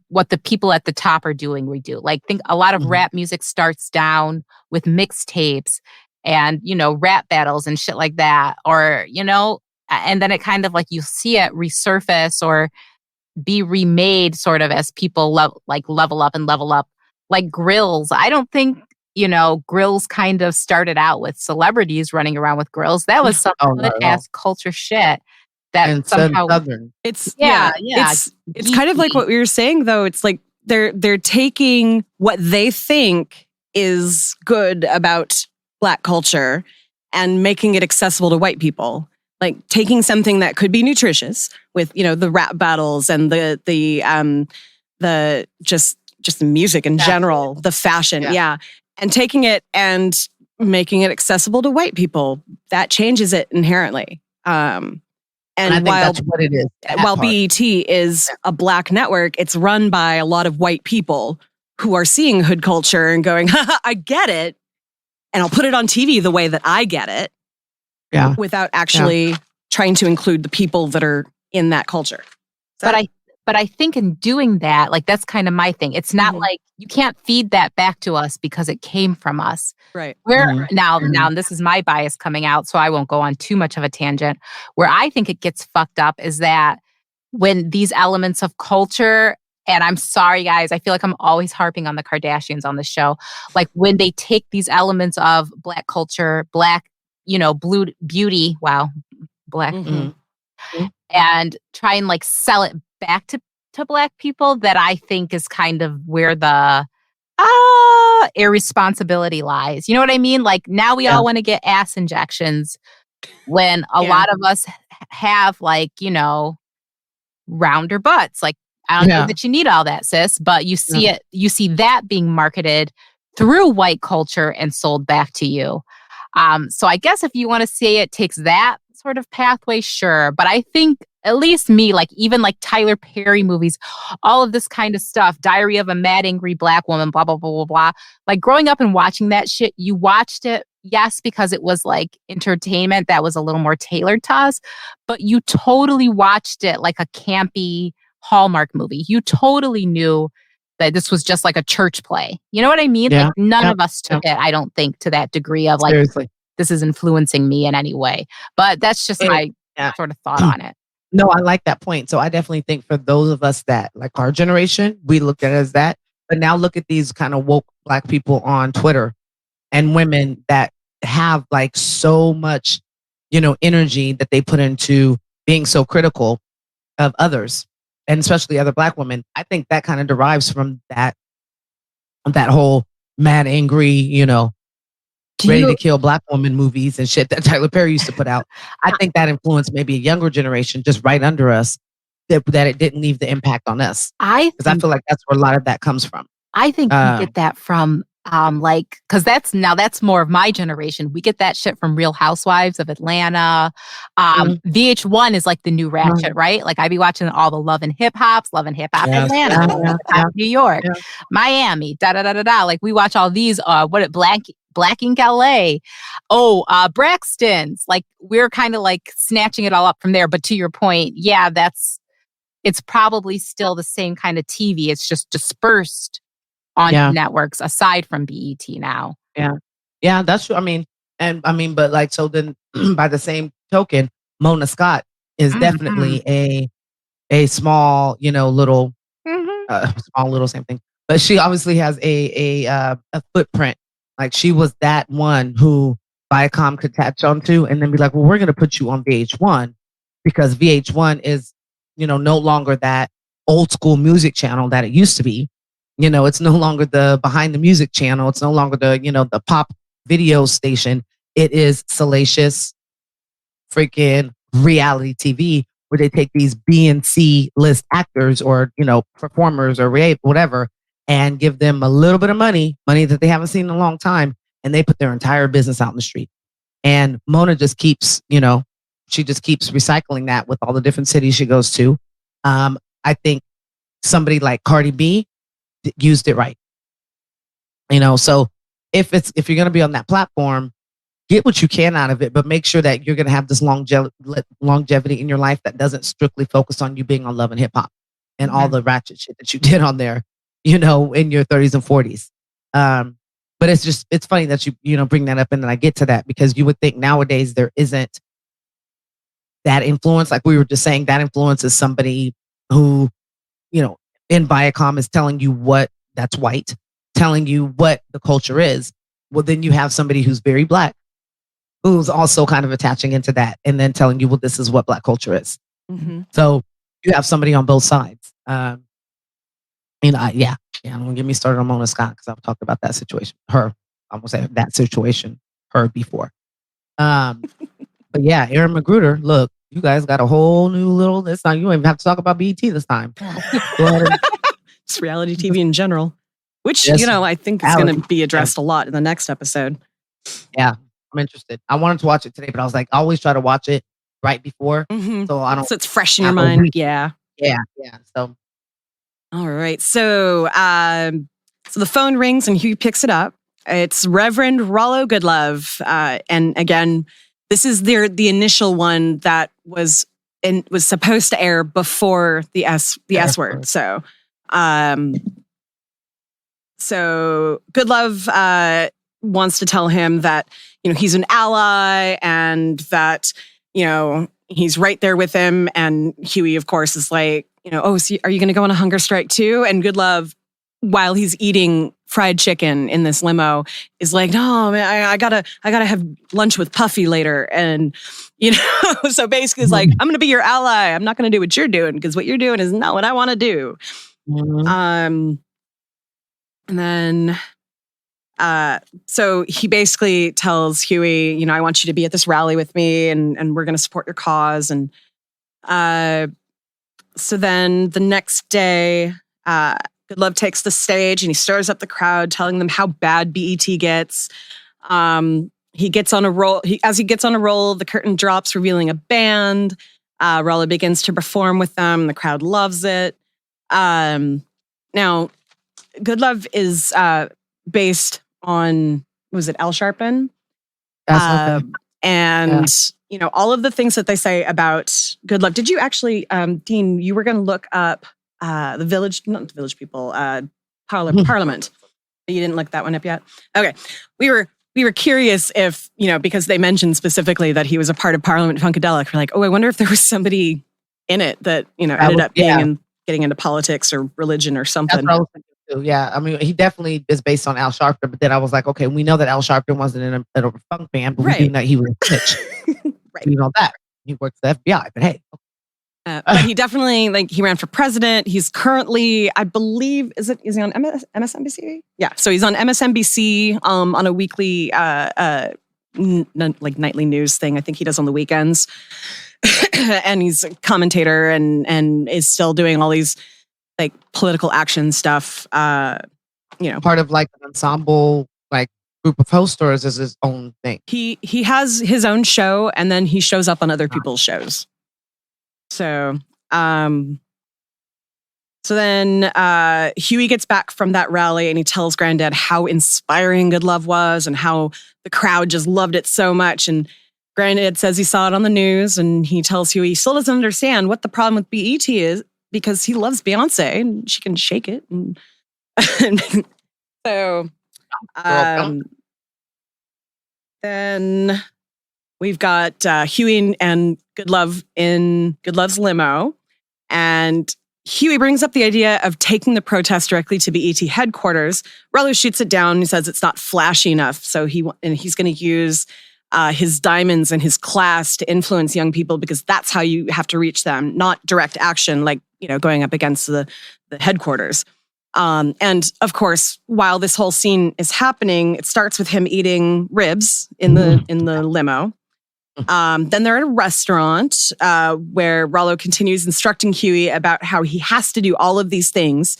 what the people at the top are doing, we do. Like, think a lot of rap music starts down with mixtapes and, rap battles and shit like that. Or, and then it kind of like you see it resurface or be remade sort of as people level up. Like grills. I don't think, grills kind of started out with celebrities running around with grills. That was some good-ass culture shit. That and somehow Southern. It's it's kind of like what we were saying, though. It's like they're taking what they think is good about black culture and making it accessible to white people. Like taking something that could be nutritious with, the rap battles and the just the music in general, the fashion. Yeah. And taking it and making it accessible to white people. That changes it inherently. And I think that's what it is. While BET is a Black network, it's run by a lot of white people who are seeing hood culture and going, I get it. And I'll put it on TV the way that I get it. Yeah. Without actually trying to include the people that are in that culture. But I think in doing that, like that's kind of my thing. It's not like you can't feed that back to us because it came from us. Right. Now this is my bias coming out, so I won't go on too much of a tangent. Where I think it gets fucked up is that when these elements of culture, and I'm sorry guys, I feel like I'm always harping on the Kardashians on the show. Like when they take these elements of Black culture, Black, blue beauty, Black, and try and like sell it back to Black people, that I think is kind of where the irresponsibility lies. You know what I mean? Like now we all want to get ass injections when a lot of us have like, rounder butts. Like I don't know that you need all that, sis, but you see it, you see that being marketed through white culture and sold back to you. So I guess if you want to say it takes that sort of pathway, sure. But I think at least me, like even like Tyler Perry movies, all of this kind of stuff, Diary of a Mad Angry Black Woman, blah, blah, blah, blah, blah. Like growing up and watching that shit, you watched it, yes, because it was like entertainment that was a little more tailored to us, but you totally watched it like a campy Hallmark movie. You totally knew that this was just like a church play. You know what I mean? Like none of us took it, I don't think, to that degree of like, seriously, this is influencing me in any way. But that's just my sort of thought on it. No, I like that point. So I definitely think for those of us that, like our generation, we looked at it as that. But now look at these kind of woke Black people on Twitter and women that have like so much, energy that they put into being so critical of others, and especially other Black women. I think that kind of derives from that whole mad, angry, ready to kill Black woman movies and shit that Tyler Perry used to put out. I think that influenced maybe a younger generation just right under us, that it didn't leave the impact on us. Because I feel like that's where a lot of that comes from. I think we get that from because that's more of my generation. We get that shit from Real Housewives of Atlanta. VH1 is like the new ratchet, right? Like I be watching all the Love and Hip Hops, Love and Hip Hop Atlanta, Love and Hip Hop New York, Miami, da da da da da. Like we watch all these. Black Ink LA. Braxton's. Like we're kind of like snatching it all up from there. But to your point, it's probably still the same kind of TV. It's just dispersed on networks aside from BET now. Yeah, that's true. But like, so then by the same token, Mona Scott is definitely a small, little, small little same thing. But she obviously has a footprint. Like she was that one who Viacom could attach onto and then be like, well, we're going to put you on VH1 because VH1 is, no longer that old school music channel that it used to be. It's no longer the behind the music channel. It's no longer the, the pop video station. It is salacious freaking reality TV where they take these B and C list actors or, performers or whatever, and give them a little bit of money that they haven't seen in a long time. And they put their entire business out in the street. And Mona just keeps, she just keeps recycling that with all the different cities she goes to. I think somebody like Cardi B used it right. So if you're going to be on that platform, get what you can out of it, but make sure that you're going to have this longevity in your life that doesn't strictly focus on you being on Love and Hip Hop and all the ratchet shit that you did on there. In your 30s and 40s. But it's funny that you bring that up, and then I get to that because you would think nowadays there isn't that influence. Like we were just saying, that influence is somebody who, in Viacom is telling you what that's white, telling you what the culture is. Well, then you have somebody who's very Black, who's also kind of attaching into that and then telling you, well, this is what Black culture is. Mm-hmm. So you have somebody on both sides. Don't get me started on Mona Scott because I've talked about that situation. Her before. But yeah, Aaron Magruder, look, you guys got a whole new little this time. You don't even have to talk about BET this time. Go ahead and, It's reality TV in general, which, Yes, I think is going to be addressed a lot in the next episode. yeah, I'm interested. I wanted to watch it today, but I was like, I always try to watch it right before. Mhm. So I don't. So it's fresh in your have a mind. week. Yeah. Yeah. So All right. So the phone rings and Hugh picks it up. It's Reverend Rollo Goodlove. And again, this is the initial one that was supposed to air before the S word. So Goodlove wants to tell him that, he's an ally and that, he's right there with him. And Huey, of course, is like, oh, so are you going to go on a hunger strike too? And Goodlove, while he's eating fried chicken in this limo, is like, no, man, I gotta have lunch with Puffy later. And, so basically it's like, I'm going to be your ally. I'm not going to do what you're doing because what you're doing is not what I want to do. And then, so he basically tells Huey, I want you to be at this rally with me and we're going to support your cause. And, so then the next day, Goodlove takes the stage and he stirs up the crowd, telling them how bad BET gets. He gets on a roll. As he gets on a roll, the curtain drops, revealing a band. Rollo begins to perform with them. The crowd loves it. Now, Goodlove is based on, was it Al Sharpton? And all of the things that they say about Goodlove. Did you actually, Dean, you were going to look up not the Village People, Parliament. You didn't look that one up yet? Okay. We were curious if, because they mentioned specifically that he was a part of Parliament Funkadelic. We're like, oh, I wonder if there was somebody in it that, ended up being getting into politics or religion or something. That's what I was thinking too. Yeah. I mean, he definitely is based on Al Sharpton, but then I was like, okay, we know that Al Sharpton wasn't in a funk band, but we knew that he was rich. Right. You know that. He works for the FBI, but hey. But he definitely, he ran for president. He's currently, I believe, is he on MSNBC? Yeah. So he's on MSNBC on a weekly, nightly news thing. I think he does on the weekends. And he's a commentator and is still doing all these political action stuff. Part of an ensemble, group of host stars is his own thing. He has his own show and then he shows up on other people's shows. So, then Huey gets back from that rally and he tells Granddad how inspiring Goodlove was and how the crowd just loved it so much. And Granddad says he saw it on the news and he tells Huey he still doesn't understand what the problem with BET is because he loves Beyonce and she can shake it. And so, then we've got Huey and Goodlove in Goodlove's limo. And Huey brings up the idea of taking the protest directly to BET headquarters. Rollo shoots it down. He says it's not flashy enough. So he's going to use his diamonds and his class to influence young people because that's how you have to reach them, not direct action like, going up against the headquarters. And of course, while this whole scene is happening, it starts with him eating ribs in the limo. Then they're at a restaurant where Rollo continues instructing Huey about how he has to do all of these things,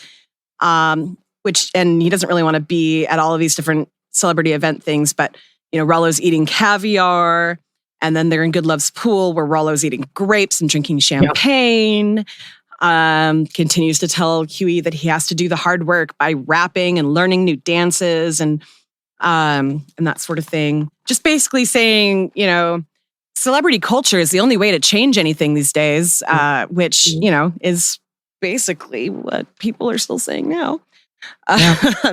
and he doesn't really want to be at all of these different celebrity event things. But Rollo's eating caviar, and then they're in Goodlove's pool where Rollo's eating grapes and drinking champagne. Continues to tell Huey that he has to do the hard work by rapping and learning new dances and that sort of thing. Just basically saying, celebrity culture is the only way to change anything these days, which, is basically what people are still saying now. I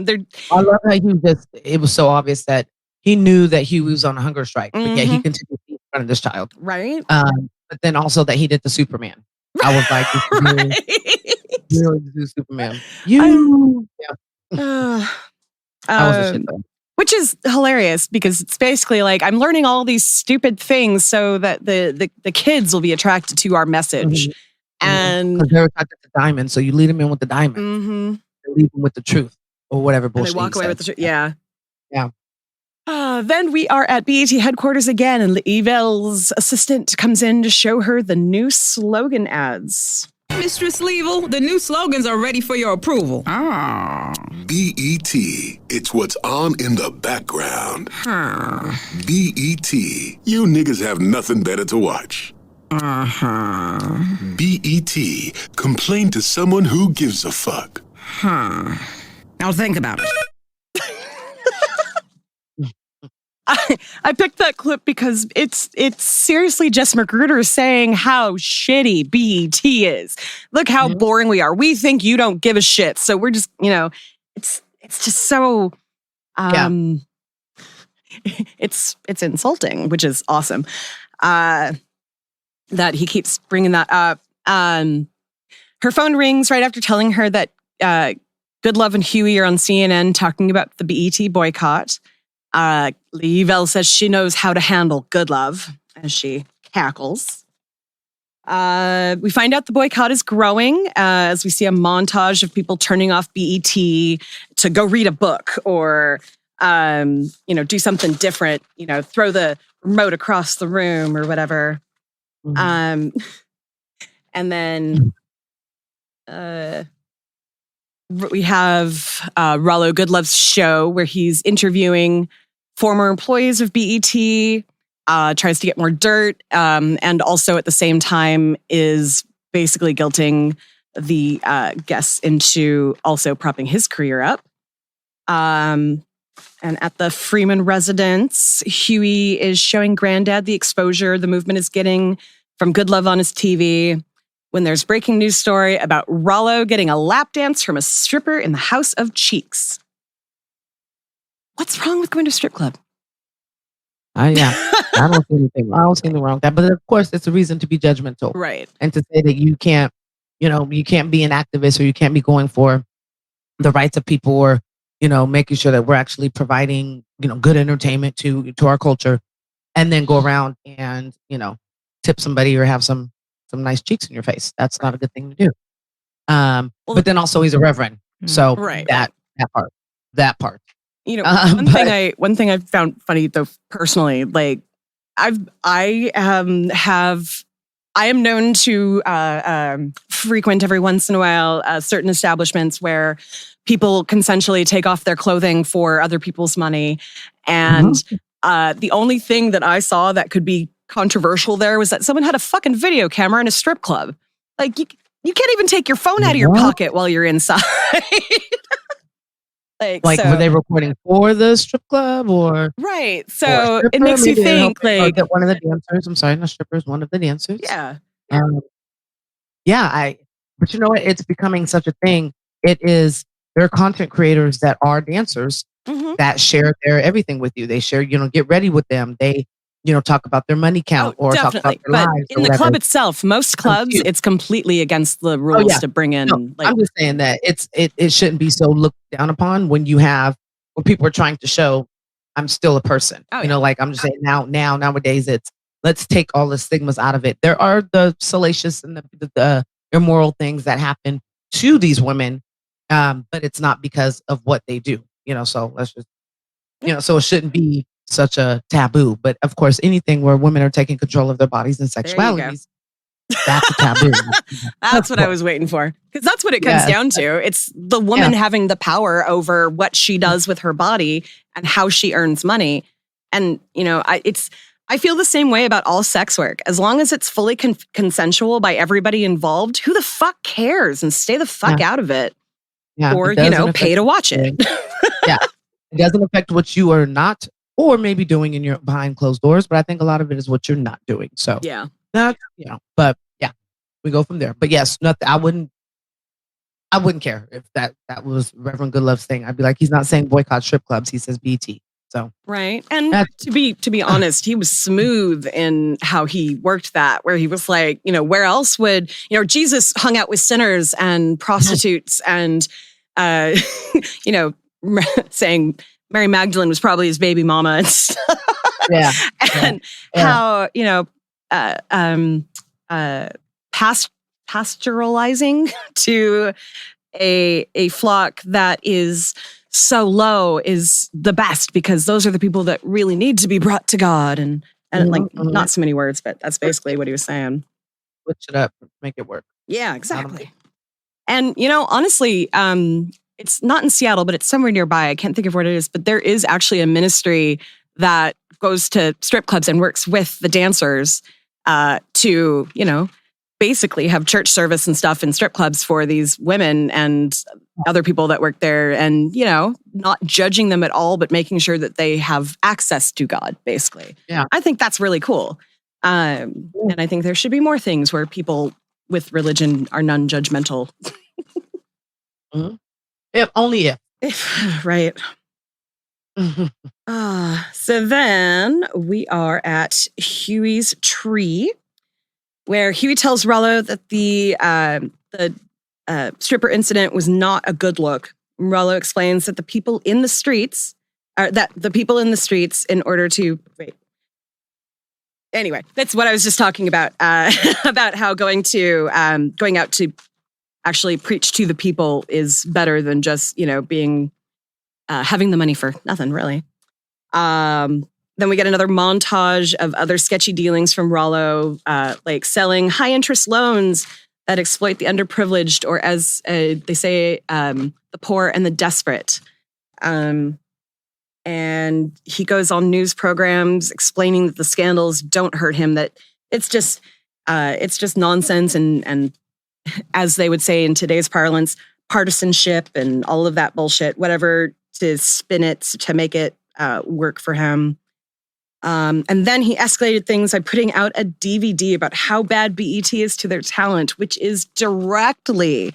love how it was so obvious that he knew that Huey was on a hunger strike, but yet he continued to be in front of this child. Right. But then also that he did the Superman. I was like, really do Superman. Which is hilarious because it's basically like I'm learning all these stupid things so that the kids will be attracted to our message. And they're attracted to diamonds, so you lead them in with the diamond. Leave them with the truth or whatever bullshit. They walk away with the truth. Yeah. Then we are at BET headquarters again, and Evel's assistant comes in to show her the new slogan ads. Mistress Level, the new slogans are ready for your approval. Oh. BET, it's what's on in the background. BET, you niggas have nothing better to watch. BET, complain to someone who gives a fuck. I'll think about it. I picked that clip because it's seriously Jess Magruder saying how shitty BET is. Look how boring we are. We think you don't give a shit. So we're just, it's just so it's insulting, which is awesome. That he keeps bringing that up. Her phone rings right after telling her that Good Love and Huey are on CNN talking about the BET boycott. Evel says she knows how to handle Good Love as she cackles. We find out the boycott is growing as we see a montage of people turning off BET to go read a book or, do something different, throw the remote across the room or whatever. And then we have Rollo Goodlove's show where he's interviewing former employees of BET, tries to get more dirt, and also at the same time is basically guilting the guests into also propping his career up. And at the Freeman residence, Huey is showing Granddad the exposure the movement is getting from Good Love on his TV when there's breaking news story about Rollo getting a lap dance from a stripper in the House of Cheeks. What's wrong with going to a strip club? I don't see anything. I don't see anything wrong with that. But of course, it's a reason to be judgmental, right? And to say that you can't be an activist or you can't be going for the rights of people or making sure that we're actually providing good entertainment to our culture, and then go around and tip somebody or have some nice cheeks in your face. That's not a good thing to do. But then also he's a reverend, so that part. One thing I found funny though personally, like I am known to frequent every once in a while certain establishments where people consensually take off their clothing for other people's money, and the only thing that I saw that could be controversial there was that someone had a fucking video camera in a strip club. Like you can't even take your phone out of your pocket while you're inside. So, were they recording for the strip clubut right? So it makes you think like that one of the dancers. I'm sorry, not strippers. One of the dancers. Yeah. But you know what? It's becoming such a thing. There are content creators that are dancers that share their everything with you. They share, get ready with them. They, talk about their money count or definitely. talk about their lives. In the club itself, most clubs, it's completely against the rules to bring in. No, I'm just saying that it shouldn't be so looked down upon when people are trying to show I'm still a person. I'm just saying nowadays let's take all the stigmas out of it. There are the salacious and the immoral things that happen to these women, but it's not because of what they do. So let's just, so it shouldn't be such a taboo. But of course, anything where women are taking control of their bodies and sexualities, that's a taboo. That's what I was waiting for. Because that's what it comes down to. It's the woman having the power over what she does with her body and how she earns money. And, I feel the same way about all sex work. As long as it's fully consensual by everybody involved, who the fuck cares? And stay the fuck out of it. Yeah, or, pay to watch it. It doesn't affect what you are not or maybe doing in your behind closed doors, but I think a lot of it is what you're not doing. So but we go from there. But yes, nothing. I wouldn't care if that was Reverend Goodlove's thing. I'd be like, he's not saying boycott strip clubs. He says BT. So right. And to be honest, he was smooth in how he worked that, where he was like, where else would, Jesus hung out with sinners and prostitutes and, saying Mary Magdalene was probably his baby mama and stuff. How, pastoralizing to a flock that is so low is the best because those are the people that really need to be brought to God. And like, not so many words, but that's basically what he was saying. Switch it up, make it work. Yeah, exactly. And, honestly, it's not in Seattle, but it's somewhere nearby. I can't think of what it is, but there is actually a ministry that goes to strip clubs and works with the dancers to, basically have church service and stuff in strip clubs for these women and other people that work there and, not judging them at all, but making sure that they have access to God, basically. Yeah. I think that's really cool. And I think there should be more things where people with religion are non-judgmental. If only if. Right. So then we are at Huey's tree, where Huey tells Rollo that the stripper incident was not a good look. Rollo explains that the people in the streets, in order to wait. Anyway, that's what I was just talking about. About how going out to actually preach to the people is better than just being having the money for nothing, really. Then we get another montage of other sketchy dealings from Rollo, like selling high-interest loans that exploit the underprivileged, or as they say, the poor and the desperate. And he goes on news programs explaining that the scandals don't hurt him, that it's just nonsense and as they would say in today's parlance, partisanship and all of that bullshit, whatever to spin it to make it work for him. And then he escalated things by putting out a DVD about how bad BET is to their talent, which is directly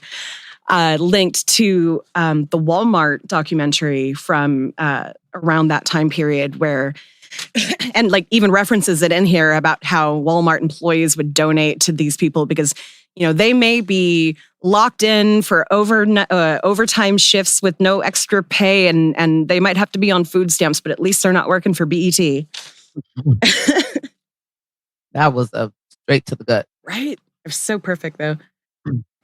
linked to the Walmart documentary from around that time period where, and like even references it in here about how Walmart employees would donate to these people because, they may be locked in for overtime shifts with no extra pay and they might have to be on food stamps, but at least they're not working for BET. That was straight to the gut. Right? It was so perfect, though.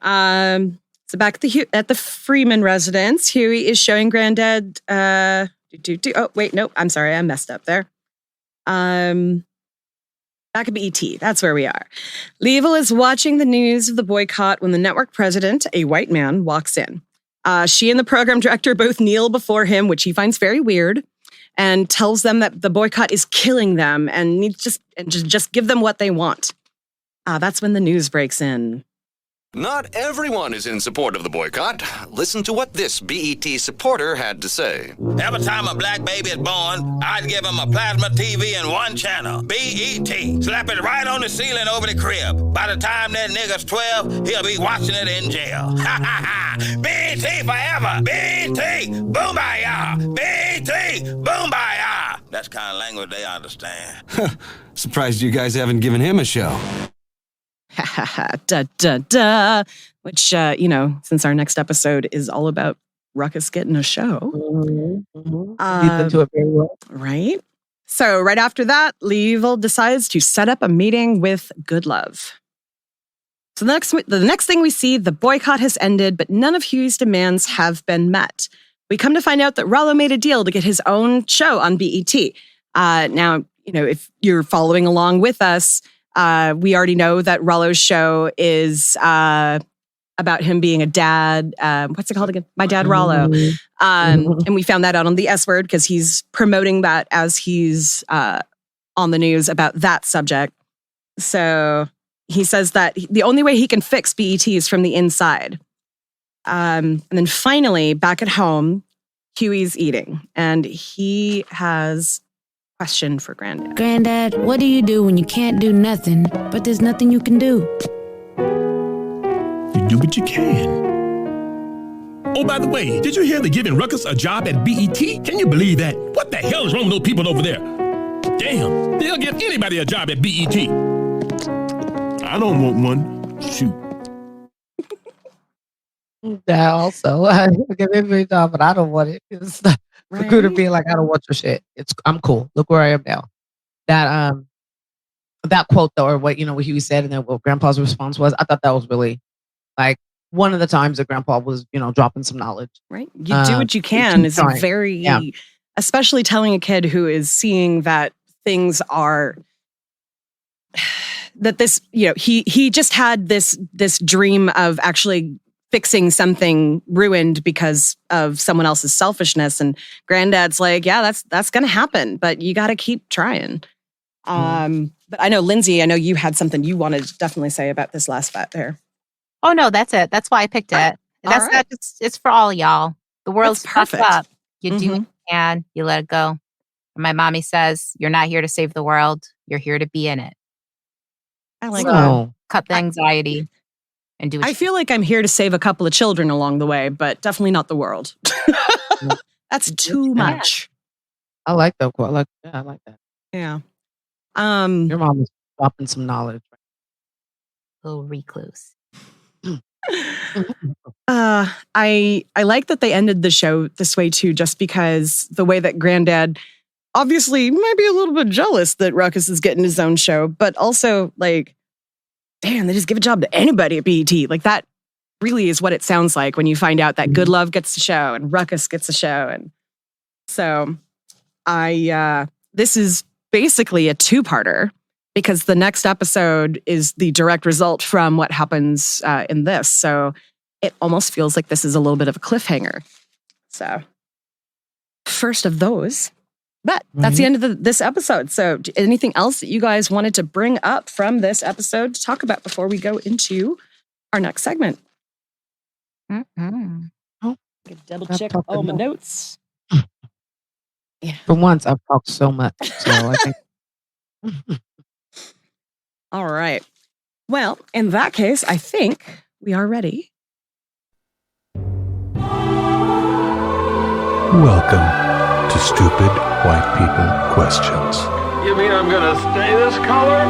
So back at the Freeman residence, Huey is showing Granddad. Oh, wait, nope. I'm sorry. I messed up there. Back at BET. That's where we are. Leeville is watching the news of the boycott when the network president, a white man, walks in. She and the program director both kneel before him, which he finds very weird, and tells them that the boycott is killing them and needs just give them what they want. That's when the news breaks in. Not everyone is in support of the boycott. Listen to what this BET supporter had to say. Every time a black baby is born, I'd give him a plasma TV and one channel, BET. Slap it right on the ceiling over the crib. By the time that nigga's 12, he'll be watching it in jail. Ha ha ha! BET forever! BET! Boom-ba-ya! BET! Boom-ba-ya! That's the kind of language they understand. Surprised you guys haven't given him a show. Da, da, da. Which, since our next episode is all about Ruckus getting a show. Leads into it very well. Right? So right after that, Leeville decides to set up a meeting with Goodlove. So the next thing we see, the boycott has ended, but none of Huey's demands have been met. We come to find out that Rollo made a deal to get his own show on BET. Now, if you're following along with us, we already know that Rollo's show is about him being a dad. What's it called again? My Dad Rollo. And we found that out on the S Word because he's promoting that as he's on the news about that subject. So he says that the only way he can fix BET is from the inside. And then finally, back at home, Huey's eating. And he has question for Granddad. Granddad, what do you do when you can't do nothing, but there's nothing you can do? You do what you can. Oh, by the way, did you hear they're giving Ruckus a job at BET? Can you believe that? What the hell is wrong with those people over there? Damn, they'll give anybody a job at BET. I don't want one. Shoot. That also, give me a job, but I don't want it. It's recruiter being like, I don't want your shit. I'm cool. Look where I am now. That quote though, or what Huey said, and then what Grandpa's response was, I thought that was really like one of the times that Grandpa was, dropping some knowledge. Right. You do what you can is a very, especially telling a kid who is seeing that things are, that this, he just had this dream of actually fixing something ruined because of someone else's selfishness. And Granddad's like, yeah, that's going to happen, but you got to keep trying. But I know, Lindsay, you had something you wanted to definitely say about this last bet there. Oh, no, that's it. That's why I picked it. That's not just, it's for all y'all. The world's fucked up. You do what you can, you let it go. And my mommy says, you're not here to save the world. You're here to be in it. I like that. Cut the anxiety and do what I feel like I'm here to save a couple of children along the way, but definitely not the world. That's too much. I like that quote. I like that. Yeah. Your mom is dropping some knowledge. Little recluse. I like that they ended the show this way too, just because the way that Granddad obviously might be a little bit jealous that Ruckus is getting his own show, but also like, damn, they just give a job to anybody at BET. Like that really is what it sounds like when you find out that Good Love gets the show and Ruckus gets a show. And so this is basically a two-parter because the next episode is the direct result from what happens in this. So it almost feels like this is a little bit of a cliffhanger. So first of those, but that's the end of this episode. So anything else that you guys wanted to bring up from this episode to talk about before we go into our next segment? Double check all my notes. Yeah. For once, I've talked so much. So I think. All right. Well, in that case, I think we are ready. Welcome to Stupid White People Questions. You mean I'm gonna stay this color?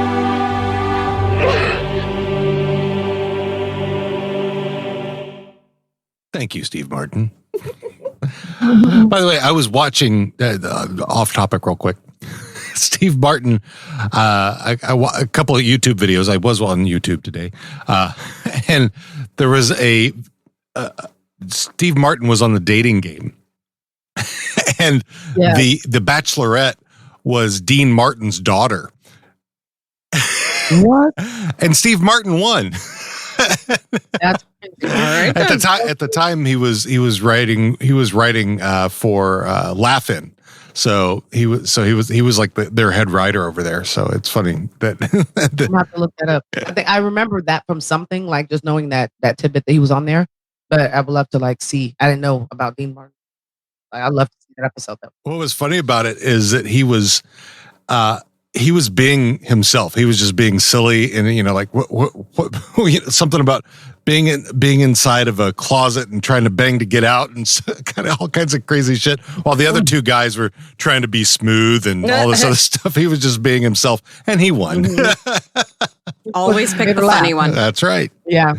Thank you, Steve Martin. By the way, I was watching, off topic real quick, Steve Martin, a couple of YouTube videos. I was on YouTube today. And there was Steve Martin was on the dating game. And the Bachelorette was Dean Martin's daughter. What? And Steve Martin won. That's all right. At the time he was writing for Laugh-In. So he was like their head writer over there. So it's funny that I'm gonna have to look that up. I think I remember that from something, like just knowing that tidbit that he was on there. But I would love to see. I didn't know about Dean Martin. I'd love to see that episode though. What was funny about it is that he was being himself. He was just being silly, and like what something about being inside of a closet and trying to bang to get out, and kind of all kinds of crazy shit. While the other two guys were trying to be smooth and all this other stuff, he was just being himself, and he won. Always pick the funny one. That's right. Yeah.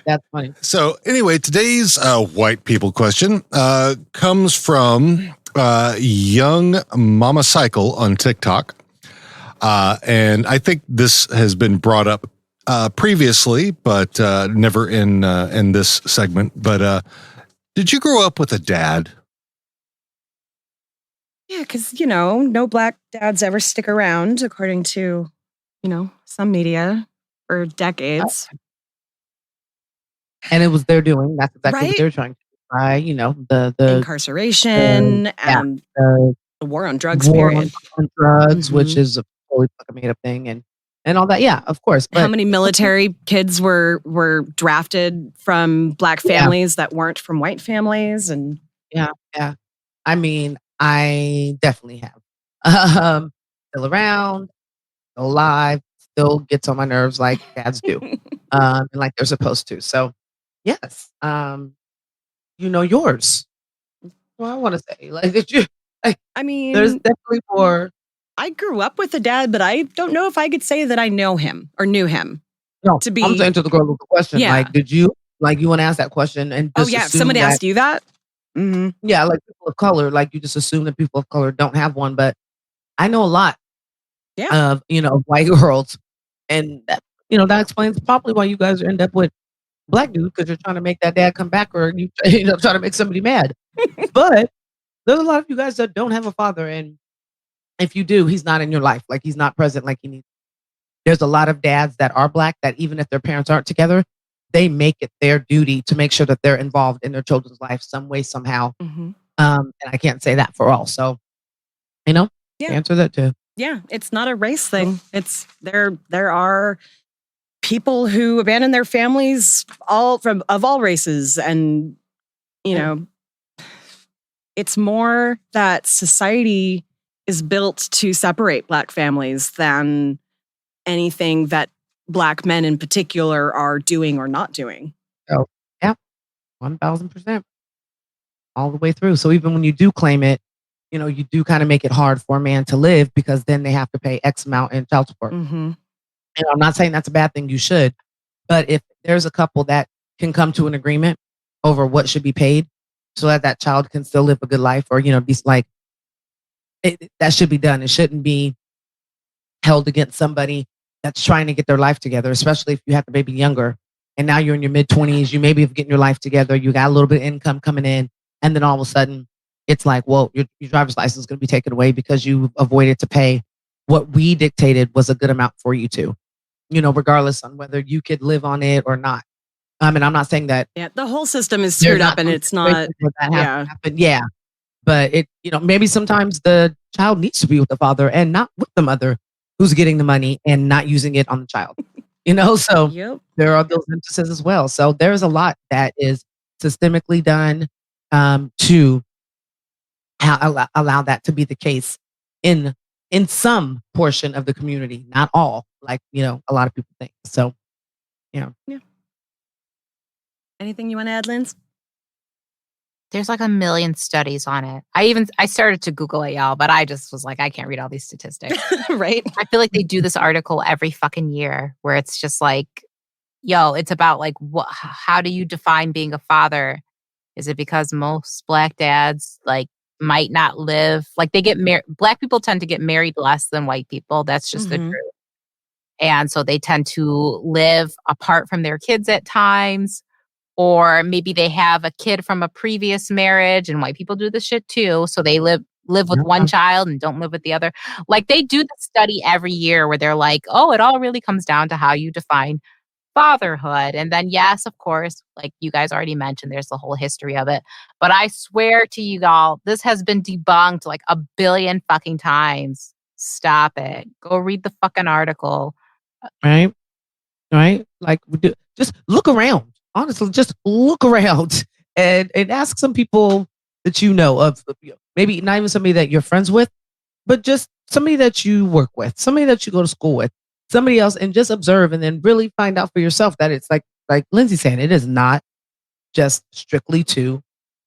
That's funny. So anyway, today's white people question comes from Young Mama Cycle on TikTok. And I think this has been brought up previously, but never in this segment. But did you grow up with a dad? Yeah, because, no black dads ever stick around, according to, some media for decades. And it was their doing. That's exactly what they were trying to do. The incarceration and the war on drugs, period. On drugs, which is a totally fucking made up thing, and all that. Yeah, of course. But how many military kids were drafted from black families that weren't from white families? And yeah. I mean, I definitely have. Still around, still alive, still gets on my nerves like dads do, and like they're supposed to. So. Yes. Yours. Well, I want to say, did you? I mean, there's definitely more. I grew up with a dad, but I don't know if I could say that I know him or knew him. No, I'm saying to the girl with the question. Yeah. Did you you want to ask that question and just if somebody asked you that? Mm-hmm. Yeah, like people of color, you just assume that people of color don't have one, but I know a lot. Yeah. Of white girls, and that explains probably why you guys end up with black dude because you're trying to make that dad come back, or you trying to make somebody mad. But there's a lot of you guys that don't have a father, and if you do, he's not in your life. Like, he's not present like he needs. There's a lot of dads that are black that even if their parents aren't together, they make it their duty to make sure that they're involved in their children's life some way, somehow. And I can't say that for all. So, answer that too. Yeah, it's not a race thing. It's there are people who abandon their families of all races, and it's more that society is built to separate black families than anything that black men in particular are doing or not doing. Oh, yeah, 1000%. All the way through. So even when you do claim it, you do kind of make it hard for a man to live, because then they have to pay X amount in child support. And I'm not saying that's a bad thing. You should. But if there's a couple that can come to an agreement over what should be paid so that child can still live a good life, or, be like, that should be done. It shouldn't be held against somebody that's trying to get their life together, especially if you have the baby younger. And now you're in your mid-20s. You maybe have getting your life together. You got a little bit of income coming in. And then all of a sudden, it's like, well, your driver's license is going to be taken away because you avoided to pay what we dictated was a good amount for you to, regardless on whether you could live on it or not. And I'm not saying that. Yeah, the whole system is screwed up, and it's not. Yeah. But maybe sometimes the child needs to be with the father and not with the mother who's getting the money and not using it on the child. So there are those instances as well. So there's a lot that is systemically done to allow that to be the case in some portion of the community, not all, like a lot of people think. So yeah. Anything you want to add, Linz? There's like 1 million studies on it. I started to Google it, y'all, but I just was like, I can't read all these statistics. Right? I feel like they do this article every fucking year where it's just like, it's about like, how do you define being a father? Is it because most black dads like might not live, like they get married? Black people tend to get married less than white people. That's just the truth. And so they tend to live apart from their kids at times. Or maybe they have a kid from a previous marriage, and white people do this shit too. So they live with one child and don't live with the other. Like, they do the study every year where they're like, oh, it all really comes down to how you define fatherhood. And then, yes, of course, like you guys already mentioned, there's the whole history of it. But I swear to you all, this has been debunked like 1 billion fucking times. Stop it. Go read the fucking article. Right. Like, just look around. Honestly, just look around and ask some people that of, maybe not even somebody that you're friends with, but just somebody that you work with, somebody that you go to school with, somebody else, and just observe, and then really find out for yourself that it's like Lindsay saying, it is not just strictly to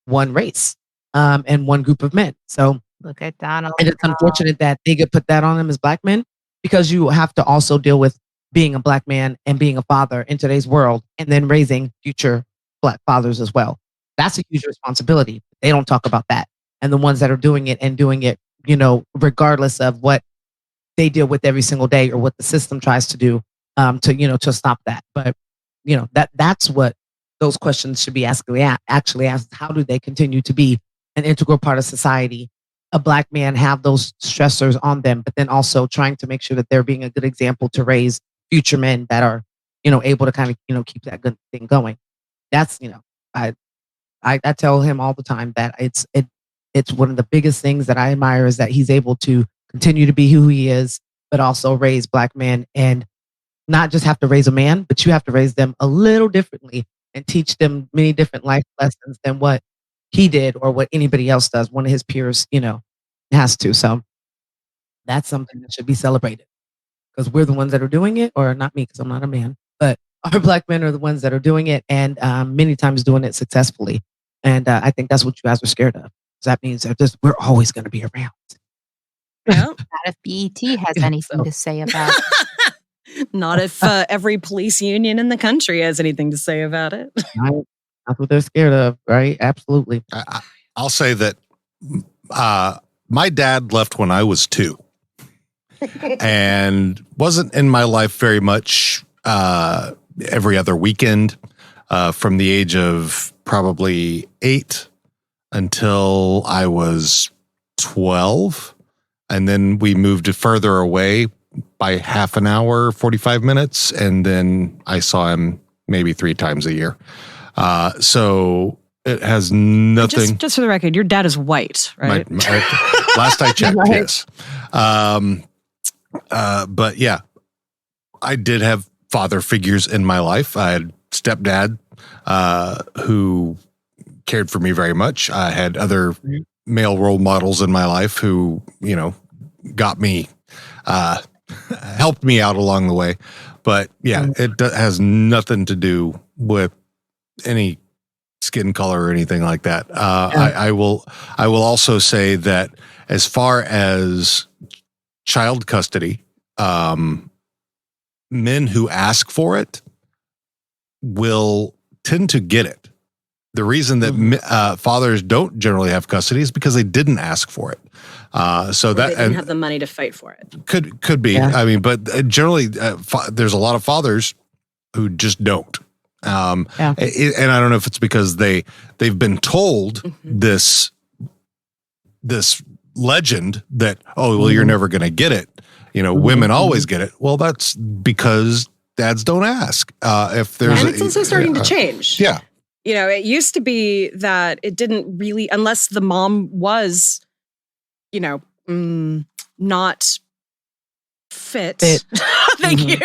one race and one group of men. So look at Donald. And it's unfortunate that they get put that on them as black men, because you have to also deal with being a black man and being a father in today's world, and then raising future black fathers as well. That's a huge responsibility. They don't talk about that. And the ones that are doing it, regardless of what they deal with every single day or what the system tries to do to stop that. But, that's what those questions should be actually asked. How do they continue to be an integral part of society? A black man have those stressors on them, but then also trying to make sure that they're being a good example to raise future men that are, able to kind of, keep that good thing going. That's, I tell him all the time that it's one of the biggest things that I admire is that he's able to continue to be who he is, but also raise black men, and not just have to raise a man, but you have to raise them a little differently and teach them many different life lessons than what he did or what anybody else does. One of his peers, has to. So that's something that should be celebrated, because we're the ones that are doing it, or not me, because I'm not a man, but our black men are the ones that are doing it, and many times doing it successfully. And I think that's what you guys are scared of. So that means we're always going to be around. Well, not if BET has anything to say about it. Not if every police union in the country has anything to say about it. Right. That's what they're scared of, right? Absolutely. I'll say that my dad left when I was 2 and wasn't in my life very much every other weekend. from the age of probably 8 until I was 12. And then we moved further away by half an hour, 45 minutes. And then I saw him maybe 3 times a year. So it has nothing. Just for the record, your dad is white, right? Last I checked, Right. yes. But yeah, I did have father figures in my life. I had stepdad who cared for me very much. I had other male role models in my life who, got me, helped me out along the way. But yeah, it has nothing to do with any skin color or anything like that. I will also say that as far as child custody, men who ask for it will tend to get it. The reason that fathers don't generally have custody is because they didn't ask for it. So that they didn't have the money to fight for it. could be. Yeah. I mean, but generally, there's a lot of fathers who just don't. And I don't know if it's because they've been told this legend that, you're never going to get it. Women always get it. Well, that's because dads don't ask. If there's, and it's also starting to change. Yeah. It used to be that it didn't really, unless the mom was, not fit. Thank you.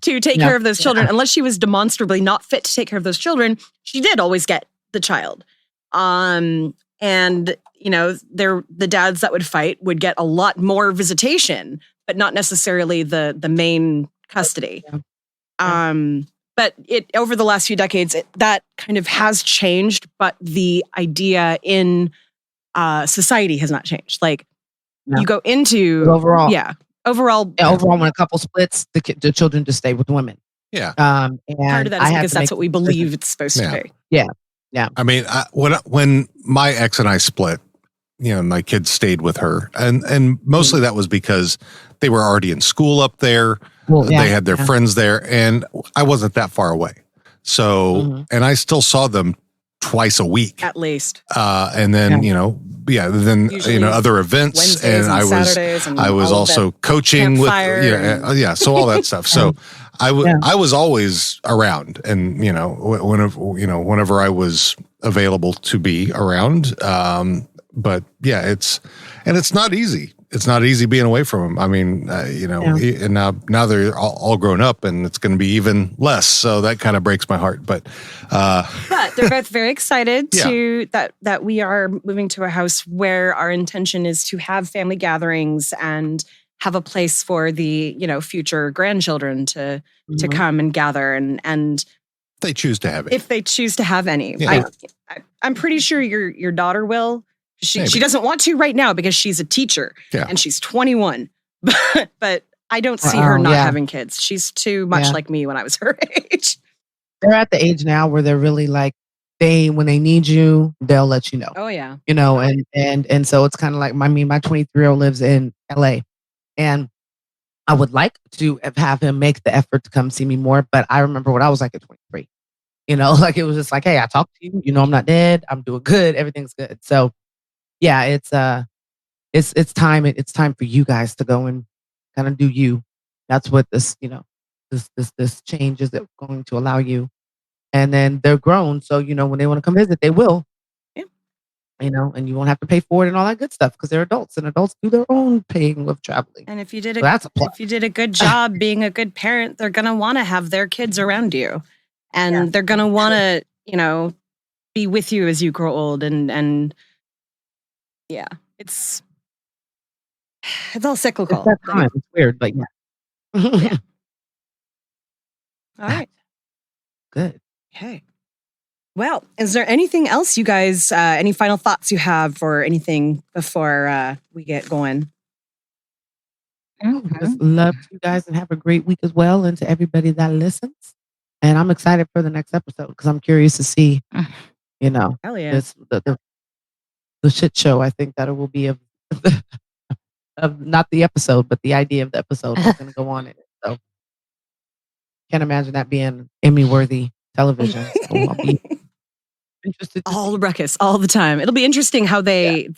To take care of those children. Unless she was demonstrably not fit to take care of those children, she did always get the child. And the dads that would fight would get a lot more visitation, but not necessarily the main custody. But over the last few decades, that kind of has changed, but the idea in society has not changed. Like you go into overall, overall, when a couple splits, the children just stay with women. Yeah. And part of that is because that's what we believe it's supposed to be. Yeah. I mean, when my ex and I split, my kids stayed with her, and mostly that was because they were already in school up there. They had their friends there, and I wasn't that far away. So, and I still saw them twice a week at least. And then, usually other events, Wednesdays and I was also coaching with, so all that stuff. So I was always around, and whenever I was available to be around. But yeah, it's not easy. It's not easy being away from them. I mean, and now they're all grown up, and it's going to be even less. So that kind of breaks my heart. But they're both very excited that we are moving to a house where our intention is to have family gatherings and have a place for the future grandchildren to come and gather and they choose to have it. If they choose to have any. Yeah. I'm pretty sure your daughter will. She doesn't want to right now because she's a teacher and she's 21. But I don't see her not having kids. She's too much like me when I was her age. They're at the age now where they're really like, when they need you, they'll let you know. Oh yeah. And so it's kind of like, my 23-year-old lives in LA, and I would like to have him make the effort to come see me more. But I remember what I was like at 23. Like it was just like, hey, I talked to you. I'm not dead. I'm doing good. Everything's good. So yeah, it's time. It's time for you guys to go and kind of do you. That's what this change is going to allow you. And then they're grown, so when they want to come visit, they will. Yeah. And you won't have to pay for it and all that good stuff because they're adults, and adults do their own paying of traveling. And if you did if you did a good job being a good parent, they're gonna want to have their kids around you, and they're gonna want to be with you as you grow old and. Yeah, it's all cyclical. It's that time. It's weird, but yeah. All right. Good. Okay. Well, is there anything else you guys, any final thoughts you have or anything before we get going? Just love you guys and have a great week as well, and to everybody that listens. And I'm excited for the next episode because I'm curious to see, Hell yeah. The shit show. I think that it will be of not the episode, but the idea of the episode is going to go on in it. So can't imagine that being Emmy worthy television. So I'll be interested. All ruckus, all the time. It'll be interesting how they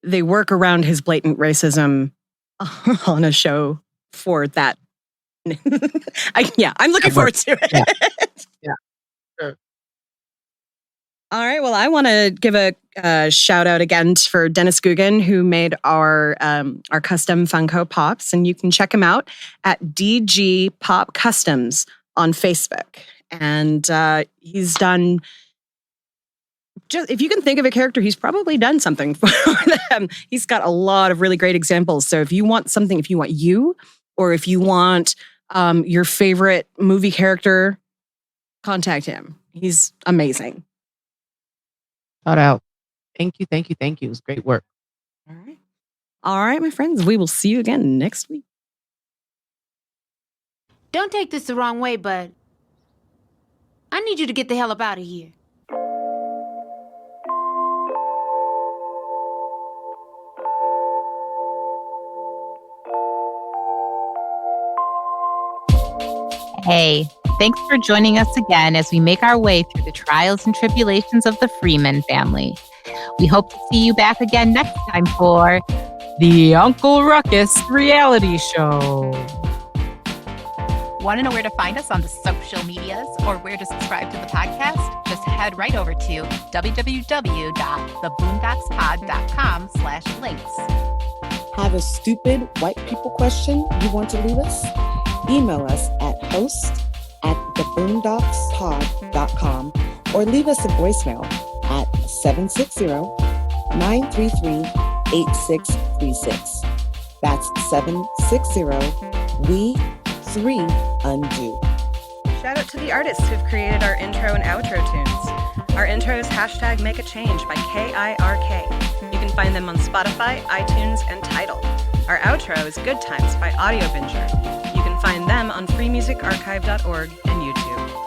work around his blatant racism on a show for that. I'm looking forward to it. Yeah. Sure. All right. Well, I want to give a shout out again for Dennis Guggen, who made our custom Funko Pops, and you can check him out at DG Pop Customs on Facebook. And he's done. Just if you can think of a character, he's probably done something for them. He's got a lot of really great examples. So if you want something, if you want you, or if you want your favorite movie character, contact him. He's amazing. Shout out. Thank you. It was great work. All right, my friends. We will see you again next week. Don't take this the wrong way, but I need you to get the hell up out of here. Hey, thanks for joining us again as we make our way through the trials and tribulations of the Freeman family. We hope to see you back again next time for the Uncle Ruckus reality show. Want to know where to find us on the social medias or where to subscribe to the podcast? Just head right over to www.theboondockspod.com/links. Have a stupid white people question you want to leave us? Email us at host@theboondockspod.com or leave us a voicemail at 760-933-8636. That's 760-we-3-undo. Shout out to the artists who've created our intro and outro tunes. Our intro is #MakeAChange by KIRK. You can find them on Spotify, iTunes, and Tidal. Our outro is Good Times by Audio Binger. You can find them on freemusicarchive.org and YouTube.